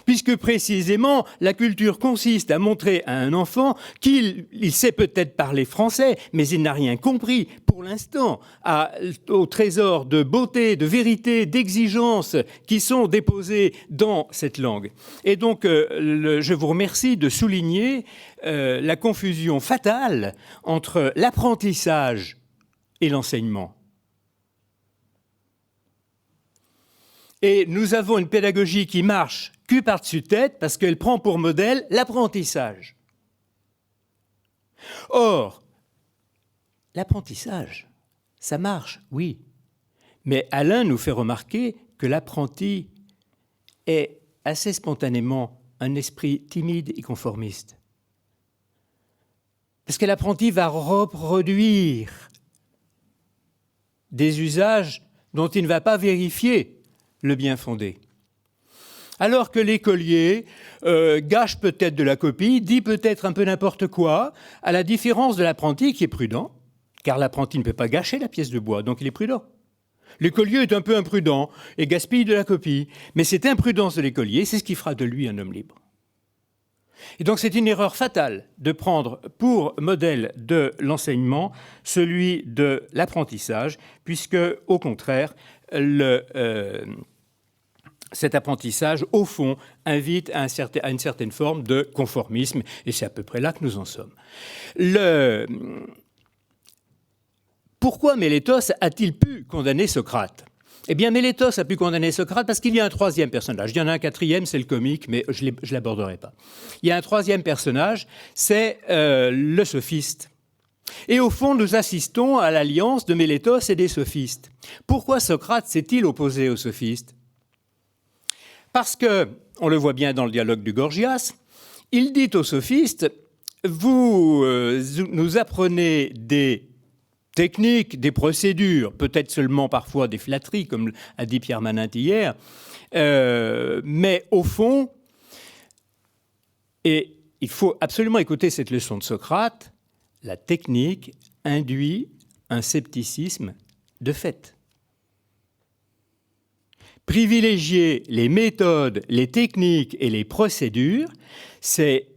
Puisque précisément, la culture consiste à montrer à un enfant qu'il sait peut-être parler français, mais il n'a rien compris pour l'instant au trésor de beauté, de vérité, d'exigence qui sont déposés dans cette langue. Et donc, je vous remercie de souligner la confusion fatale entre l'apprentissage et l'enseignement. Et nous avons une pédagogie qui marche cul par-dessus tête parce qu'elle prend pour modèle l'apprentissage. Or, l'apprentissage, ça marche, oui. Mais Alain nous fait remarquer que l'apprenti est assez spontanément un esprit timide et conformiste. Parce que l'apprenti va reproduire des usages dont il ne va pas vérifier le bien fondé. Alors que l'écolier gâche peut-être de la copie, dit peut-être un peu n'importe quoi, à la différence de l'apprenti qui est prudent, car l'apprenti ne peut pas gâcher la pièce de bois, donc il est prudent. L'écolier est un peu imprudent et gaspille de la copie, mais cette imprudence de l'écolier, c'est ce qui fera de lui un homme libre. Et donc c'est une erreur fatale de prendre pour modèle de l'enseignement celui de l'apprentissage, puisque, au contraire, cet apprentissage, au fond, invite à une certaine forme de conformisme, et c'est à peu près là que nous en sommes. Pourquoi Mélétos a-t-il pu condamner Socrate ? Eh bien, Mélétos a pu condamner Socrate parce qu'il y a un troisième personnage. Il y en a un quatrième, c'est le comique, mais je ne l'aborderai pas. Il y a un troisième personnage, c'est le sophiste. Et au fond, nous assistons à l'alliance de Mélétos et des sophistes. Pourquoi Socrate s'est-il opposé aux sophistes ? Parce que, on le voit bien dans le dialogue du Gorgias, il dit aux sophistes, vous nous apprenez des techniques, des procédures, peut-être seulement parfois des flatteries, comme a dit Pierre Manint hier, mais au fond, et il faut absolument écouter cette leçon de Socrate, la technique induit un scepticisme de fait. Privilégier les méthodes, les techniques et les procédures, c'est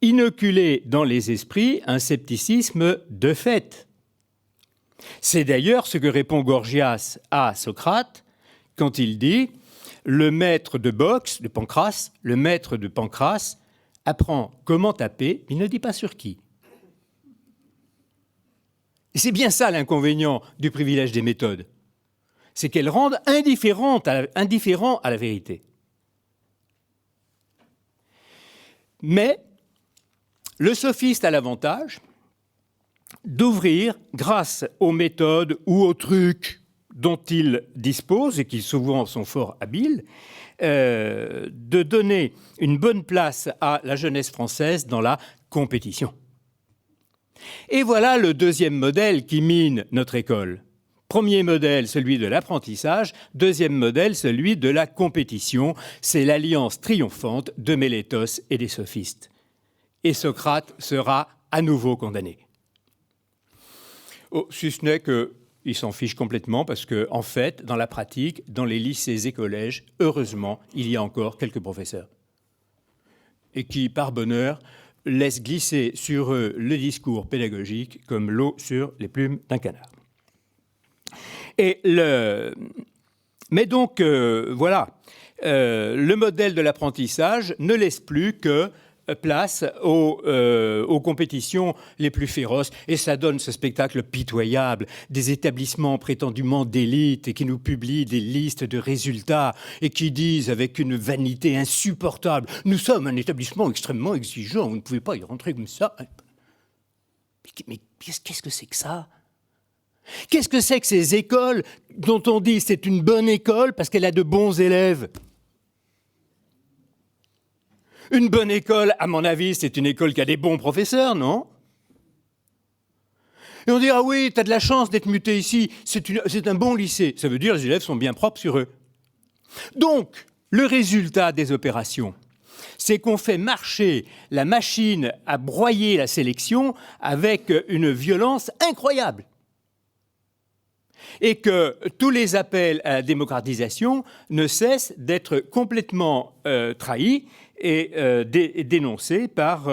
inoculer dans les esprits un scepticisme de fait. C'est d'ailleurs ce que répond Gorgias à Socrate quand il dit « Le maître de boxe, de Pancrace, le maître de Pancrace apprend comment taper, il ne dit pas sur qui. » Et c'est bien ça l'inconvénient du privilège des méthodes. C'est qu'elles rendent indifférent à la vérité. Mais le sophiste a l'avantage d'ouvrir, grâce aux méthodes ou aux trucs dont il dispose, et qui souvent sont fort habiles, de donner une bonne place à la jeunesse française dans la compétition. Et voilà le deuxième modèle qui mine notre école. Premier modèle, celui de l'apprentissage. Deuxième modèle, celui de la compétition. C'est l'alliance triomphante de Mélétos et des sophistes. Et Socrate sera à nouveau condamné. Oh, si ce n'est qu'il s'en fiche complètement parce qu'en fait, dans la pratique, dans les lycées et collèges, heureusement, il y a encore quelques professeurs. Et qui, par bonheur, laissent glisser sur eux le discours pédagogique comme l'eau sur les plumes d'un canard. Mais donc, voilà, le modèle de l'apprentissage ne laisse plus que place aux compétitions les plus féroces. Et ça donne ce spectacle pitoyable des établissements prétendument d'élite et qui nous publient des listes de résultats et qui disent avec une vanité insupportable « Nous sommes un établissement extrêmement exigeant, vous ne pouvez pas y rentrer comme ça. » Mais qu'est-ce que c'est que ça ? Qu'est-ce que c'est que ces écoles dont on dit c'est une bonne école parce qu'elle a de bons élèves ? Une bonne école, à mon avis, c'est une école qui a des bons professeurs, non ? Et on dit, ah oui, t'as de la chance d'être muté ici, c'est un bon lycée. Ça veut dire que les élèves sont bien propres sur eux. Donc, le résultat des opérations, c'est qu'on fait marcher la machine à broyer la sélection avec une violence incroyable. Et que tous les appels à la démocratisation ne cessent d'être complètement trahis et dénoncés par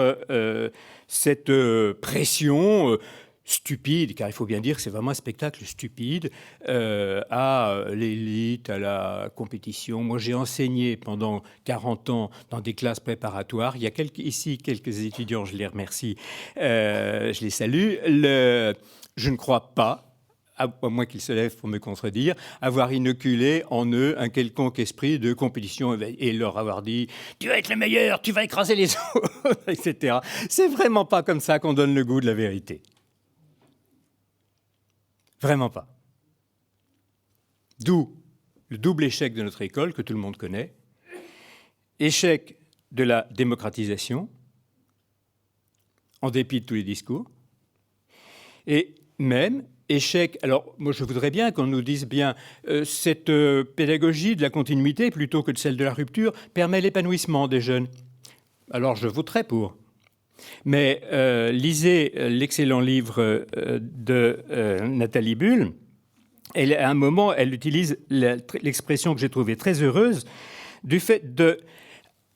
cette pression stupide, car il faut bien dire que c'est vraiment un spectacle stupide, à l'élite, à la compétition. Moi, j'ai enseigné pendant 40 ans dans des classes préparatoires. Il y a ici quelques étudiants, je les remercie, je les salue. Je ne crois pas, à moins qu'ils se lèvent pour me contredire, avoir inoculé en eux un quelconque esprit de compétition et leur avoir dit « Tu vas être le meilleur, tu vas écraser les autres », etc. C'est vraiment pas comme ça qu'on donne le goût de la vérité. Vraiment pas. D'où le double échec de notre école, que tout le monde connaît. Échec de la démocratisation, en dépit de tous les discours, et même échec. Alors, moi, je voudrais bien qu'on nous dise bien cette pédagogie de la continuité, plutôt que de celle de la rupture, permet l'épanouissement des jeunes. Alors, je voterai pour. Mais lisez l'excellent livre de Nathalie Bull. À un moment, elle utilise l'expression que j'ai trouvée très heureuse du fait de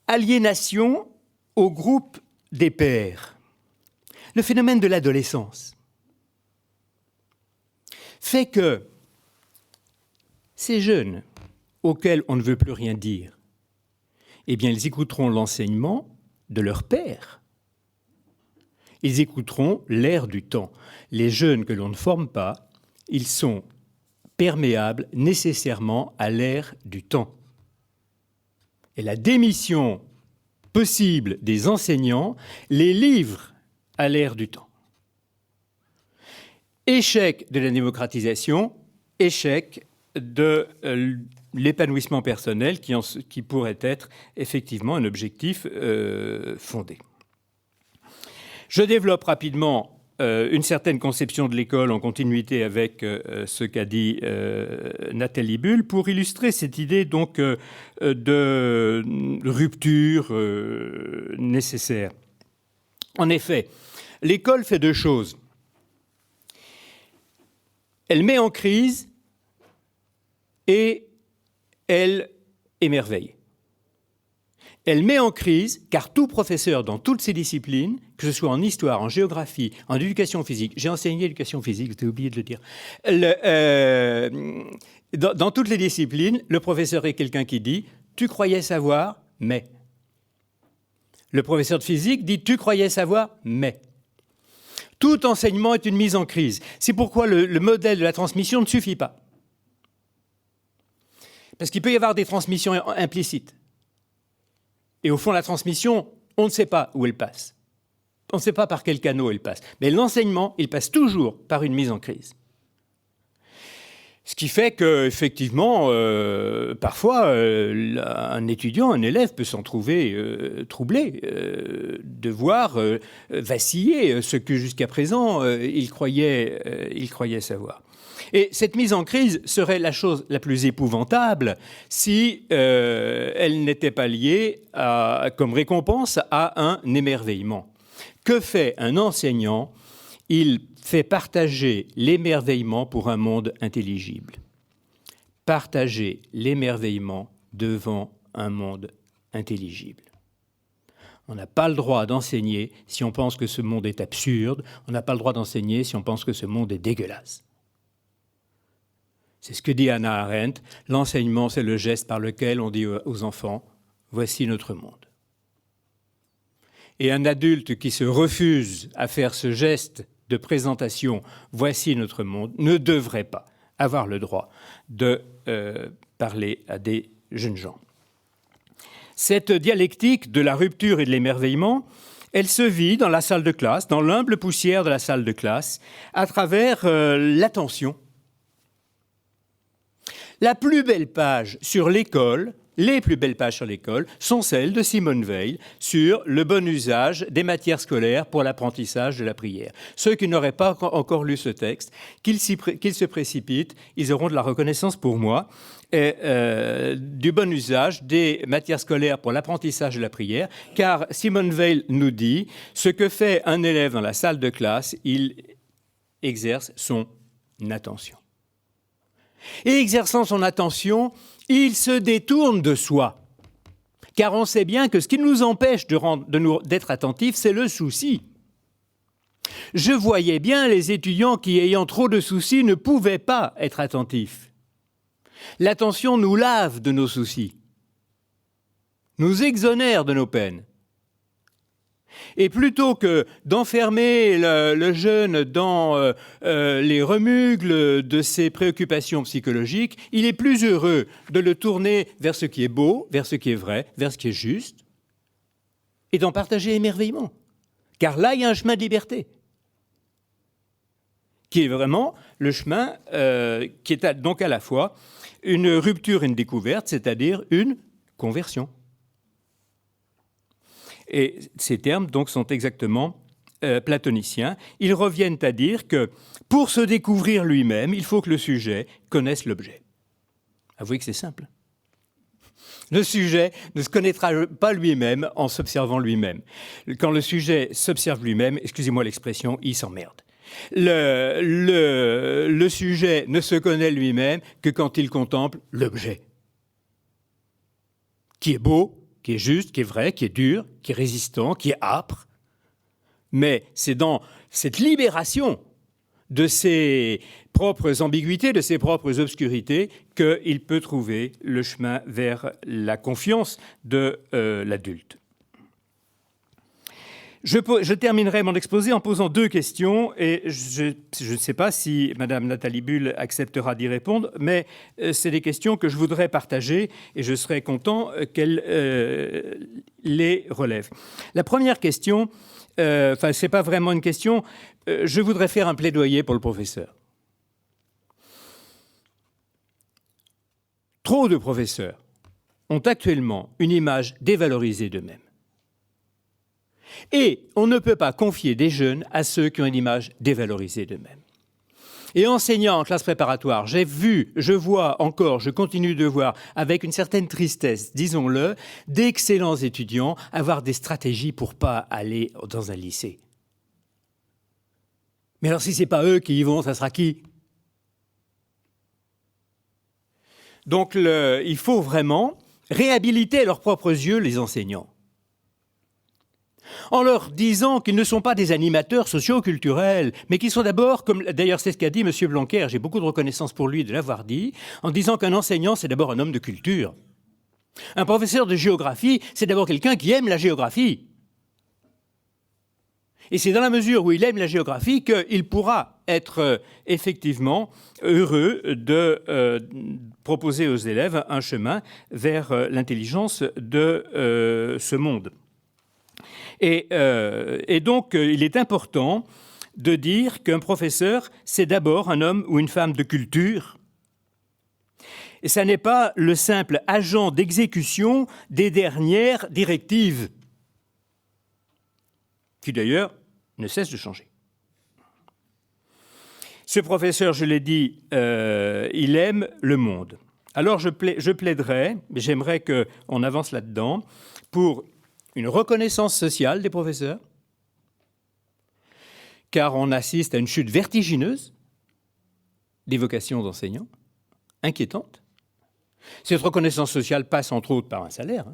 aliénation au groupe des pairs. Le phénomène de l'adolescence fait que ces jeunes auxquels on ne veut plus rien dire, eh bien, ils écouteront l'enseignement de leur père. Ils écouteront l'air du temps. Les jeunes que l'on ne forme pas, ils sont perméables nécessairement à l'air du temps. Et la démission possible des enseignants les livre à l'air du temps. Échec de la démocratisation, échec de l'épanouissement personnel qui pourrait être effectivement un objectif fondé. Je développe rapidement une certaine conception de l'école en continuité avec ce qu'a dit Nathalie Bull pour illustrer cette idée donc de rupture nécessaire. En effet, l'école fait deux choses. Elle met en crise et elle émerveille. Elle met en crise, car tout professeur dans toutes ces disciplines, que ce soit en histoire, en géographie, en éducation physique, j'ai enseigné l'éducation physique, j'ai oublié de le dire, dans toutes les disciplines, le professeur est quelqu'un qui dit « tu croyais savoir, mais ». Le professeur de physique dit « tu croyais savoir, mais ». Tout enseignement est une mise en crise. C'est pourquoi le modèle de la transmission ne suffit pas. Parce qu'il peut y avoir des transmissions implicites. Et au fond, la transmission, on ne sait pas où elle passe. On ne sait pas par quel canot il passe. Mais l'enseignement, il passe toujours par une mise en crise. Ce qui fait qu'effectivement, parfois, un étudiant, un élève peut s'en trouver troublé, de voir vaciller ce que jusqu'à présent il croyait savoir. Et cette mise en crise serait la chose la plus épouvantable si elle n'était pas liée, comme récompense, à un émerveillement. Que fait un enseignant ? Il fait partager l'émerveillement pour un monde intelligible. Partager l'émerveillement devant un monde intelligible. On n'a pas le droit d'enseigner si on pense que ce monde est absurde. On n'a pas le droit d'enseigner si on pense que ce monde est dégueulasse. C'est ce que dit Hannah Arendt. L'enseignement, c'est le geste par lequel on dit aux enfants « Voici notre monde ». Et un adulte qui se refuse à faire ce geste de présentation « Voici notre monde » ne devrait pas avoir le droit de parler à des jeunes gens. Cette dialectique de la rupture et de l'émerveillement, elle se vit dans la salle de classe, dans l'humble poussière de la salle de classe, à travers l'attention. La plus belle page sur l'école, les plus belles pages sur l'école, sont celles de Simone Weil sur le bon usage des matières scolaires pour l'apprentissage de la prière. Ceux qui n'auraient pas encore lu ce texte, qu'ils se précipitent, ils auront de la reconnaissance pour moi, du bon usage des matières scolaires pour l'apprentissage de la prière, car Simone Weil nous dit, ce que fait un élève dans la salle de classe, il exerce son attention. Et exerçant son attention, il se détourne de soi. Car on sait bien que ce qui nous empêche d'être attentifs, c'est le souci. Je voyais bien les étudiants qui, ayant trop de soucis, ne pouvaient pas être attentifs. L'attention nous lave de nos soucis, nous exonère de nos peines. Et plutôt que d'enfermer le jeune dans les remugles de ses préoccupations psychologiques, il est plus heureux de le tourner vers ce qui est beau, vers ce qui est vrai, vers ce qui est juste, et d'en partager l'émerveillement. Car là, il y a un chemin de liberté, qui est vraiment le chemin qui est donc à la fois une rupture et une découverte, c'est-à-dire une conversion. Et ces termes donc sont exactement platoniciens. Ils reviennent à dire que pour se découvrir lui-même, il faut que le sujet connaisse l'objet. Avouez que c'est simple. Le sujet ne se connaîtra pas lui-même en s'observant lui-même. Quand le sujet s'observe lui-même, excusez-moi l'expression, il s'emmerde. Le sujet ne se connaît lui-même que quand il contemple l'objet, qui est beau, qui est juste, qui est vrai, qui est dur, qui est résistant, qui est âpre. Mais c'est dans cette libération de ses propres ambiguïtés, de ses propres obscurités, qu'il peut trouver le chemin vers la confiance de l'adulte. Je terminerai mon exposé en posant deux questions, et je ne sais pas si Mme Nathalie Bull acceptera d'y répondre, mais c'est des questions que je voudrais partager, et je serais content qu'elle les relève. La première question, ce n'est pas vraiment une question, je voudrais faire un plaidoyer pour le professeur. Trop de professeurs ont actuellement une image dévalorisée d'eux-mêmes. Et on ne peut pas confier des jeunes à ceux qui ont une image dévalorisée d'eux-mêmes. Et enseignant en classe préparatoire, je continue de voir, avec une certaine tristesse, disons-le, d'excellents étudiants avoir des stratégies pour ne pas aller dans un lycée. Mais alors si ce n'est pas eux qui y vont, ça sera qui ? Donc il faut vraiment réhabiliter à leurs propres yeux les enseignants, en leur disant qu'ils ne sont pas des animateurs socio-culturels, mais qu'ils sont d'abord, comme d'ailleurs c'est ce qu'a dit M. Blanquer, j'ai beaucoup de reconnaissance pour lui de l'avoir dit, en disant qu'un enseignant, c'est d'abord un homme de culture. Un professeur de géographie, c'est d'abord quelqu'un qui aime la géographie. Et c'est dans la mesure où il aime la géographie qu'il pourra être effectivement heureux de proposer aux élèves un chemin vers l'intelligence de ce monde. Et donc, il est important de dire qu'un professeur, c'est d'abord un homme ou une femme de culture. Et ça n'est pas le simple agent d'exécution des dernières directives, qui d'ailleurs ne cessent de changer. Ce professeur, je l'ai dit, il aime le monde. Alors je plaiderais, mais j'aimerais qu'on avance là-dedans, pour une reconnaissance sociale des professeurs, car on assiste à une chute vertigineuse des vocations d'enseignants, inquiétante. Cette reconnaissance sociale passe entre autres par un salaire,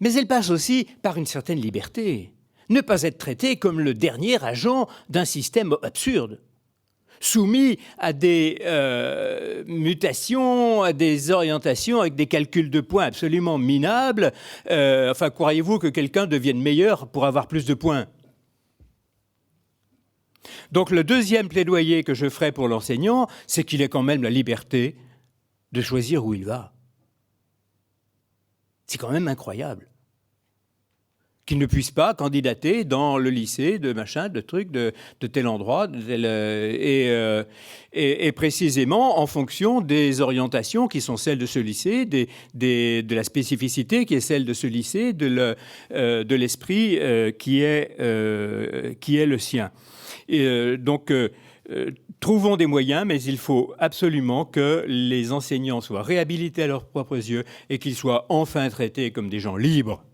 mais elle passe aussi par une certaine liberté. Ne pas être traité comme le dernier agent d'un système absurde, soumis à des mutations, à des orientations avec des calculs de points absolument minables. Croyez-vous que quelqu'un devienne meilleur pour avoir plus de points ? Donc le deuxième plaidoyer que je ferai pour l'enseignant, c'est qu'il ait quand même la liberté de choisir où il va. C'est quand même incroyable qu'il ne puisse pas candidater dans le lycée de machin, de truc, de tel endroit, et précisément en fonction des orientations qui sont celles de ce lycée, de la spécificité qui est celle de ce lycée, de l'esprit qui est le sien. Trouvons des moyens, mais il faut absolument que les enseignants soient réhabilités à leurs propres yeux et qu'ils soient enfin traités comme des gens libres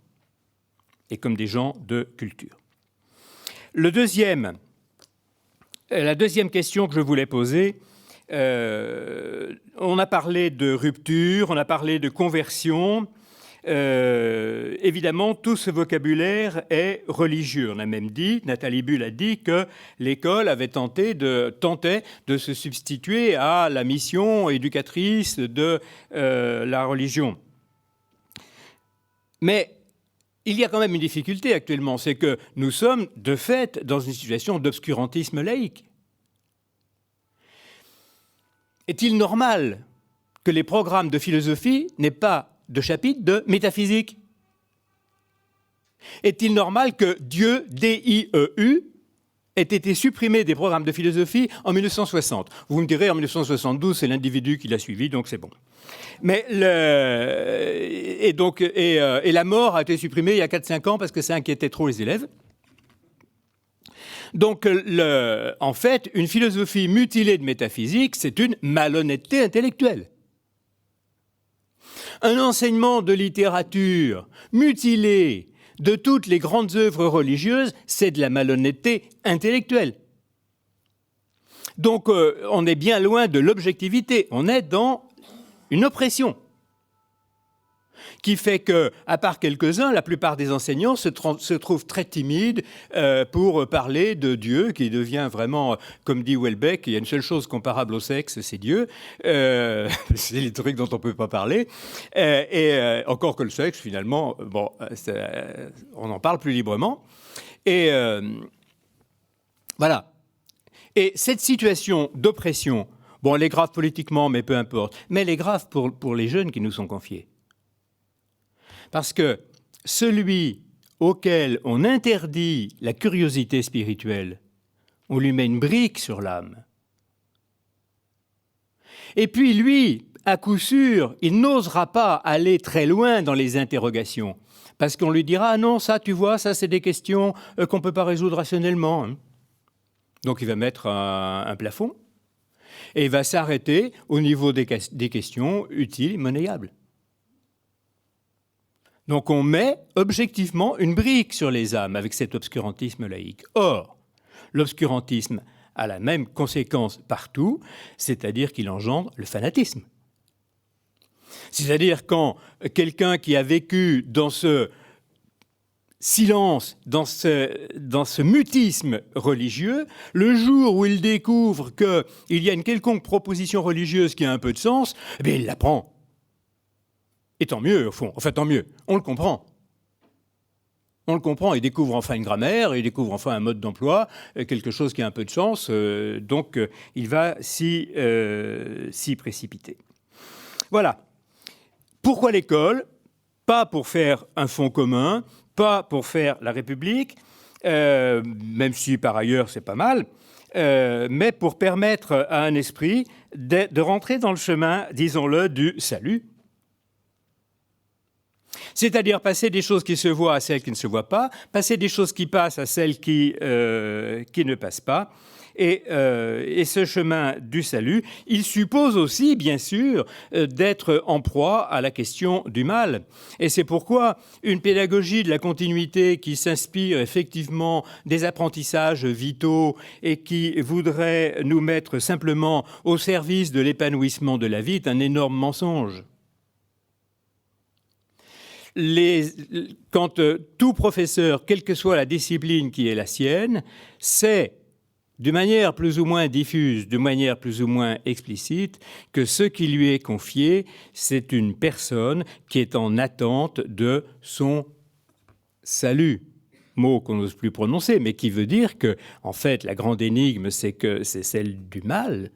et comme des gens de culture. La deuxième question que je voulais poser, on a parlé de rupture, on a parlé de conversion. Évidemment, tout ce vocabulaire est religieux. On a même dit, Nathalie Bull a dit que l'école avait tentait de se substituer à la mission éducatrice de la religion. Mais il y a quand même une difficulté actuellement, c'est que nous sommes de fait dans une situation d'obscurantisme laïque. Est-il normal que les programmes de philosophie n'aient pas de chapitre de métaphysique? Est-il normal que Dieu, D-I-E-U, ait été supprimé des programmes de philosophie en 1960? Vous me direz, en 1972, c'est l'individu qui l'a suivi, donc c'est bon. Mais la mort a été supprimée il y a 4-5 ans parce que ça inquiétait trop les élèves. Donc, en fait, une philosophie mutilée de métaphysique, c'est une malhonnêteté intellectuelle. Un enseignement de littérature mutilé de toutes les grandes œuvres religieuses, c'est de la malhonnêteté intellectuelle. Donc, on est bien loin de l'objectivité. On est dans une oppression qui fait que, à part quelques-uns, la plupart des enseignants se trouvent très timides pour parler de Dieu, qui devient vraiment, comme dit Houellebecq, il y a une seule chose comparable au sexe, c'est Dieu. C'est les trucs dont on ne peut pas parler. Encore que le sexe, finalement, on en parle plus librement. Et voilà. Et cette situation d'oppression, elle est grave politiquement, mais peu importe, mais elle est grave pour les jeunes qui nous sont confiés. Parce que celui auquel on interdit la curiosité spirituelle, on lui met une brique sur l'âme. Et puis lui, à coup sûr, il n'osera pas aller très loin dans les interrogations, parce qu'on lui dira « Ah non, ça, tu vois, ça, c'est des questions qu'on ne peut pas résoudre rationnellement. » Donc il va mettre un plafond et il va s'arrêter au niveau des questions utiles et monnayables. Donc on met objectivement une brique sur les âmes avec cet obscurantisme laïque. Or, l'obscurantisme a la même conséquence partout, c'est-à-dire qu'il engendre le fanatisme. C'est-à-dire quand quelqu'un qui a vécu dans ce silence, dans ce mutisme religieux, le jour où il découvre qu'il y a une quelconque proposition religieuse qui a un peu de sens, il la prend. Et tant mieux, au fond. Enfin, tant mieux. On le comprend. On le comprend. Il découvre enfin une grammaire, il découvre enfin un mode d'emploi, quelque chose qui a un peu de sens. Donc, il va s'y précipiter. Voilà. Pourquoi l'école ? Pas pour faire un fonds commun, pas pour faire la République, même si par ailleurs c'est pas mal, mais pour permettre à un esprit de rentrer dans le chemin, disons-le, du salut. C'est-à-dire passer des choses qui se voient à celles qui ne se voient pas, passer des choses qui passent à celles qui ne passent pas. Et ce chemin du salut, il suppose aussi, bien sûr, d'être en proie à la question du mal. Et c'est pourquoi une pédagogie de la continuité qui s'inspire effectivement des apprentissages vitaux et qui voudrait nous mettre simplement au service de l'épanouissement de la vie est un énorme mensonge. Quand tout professeur, quelle que soit la discipline qui est la sienne, sait de manière plus ou moins diffuse, de manière plus ou moins explicite, que ce qui lui est confié, c'est une personne qui est en attente de son salut. Mot qu'on n'ose plus prononcer, mais qui veut dire que, en fait, la grande énigme, c'est que c'est celle du mal.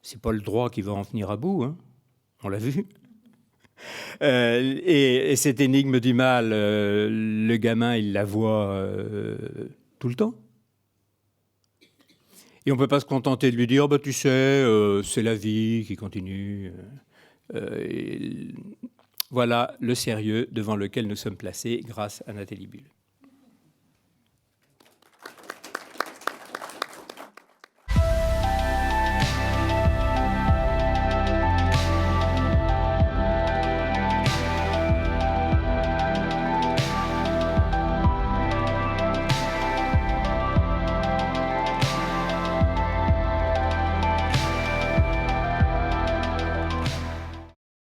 C'est pas le droit qui va en venir à bout, hein. On l'a vu. Et cette énigme du mal, le gamin, il la voit tout le temps. Et on ne peut pas se contenter de lui dire, tu sais, c'est la vie qui continue. Voilà le sérieux devant lequel nous sommes placés grâce à Nathalie Bull.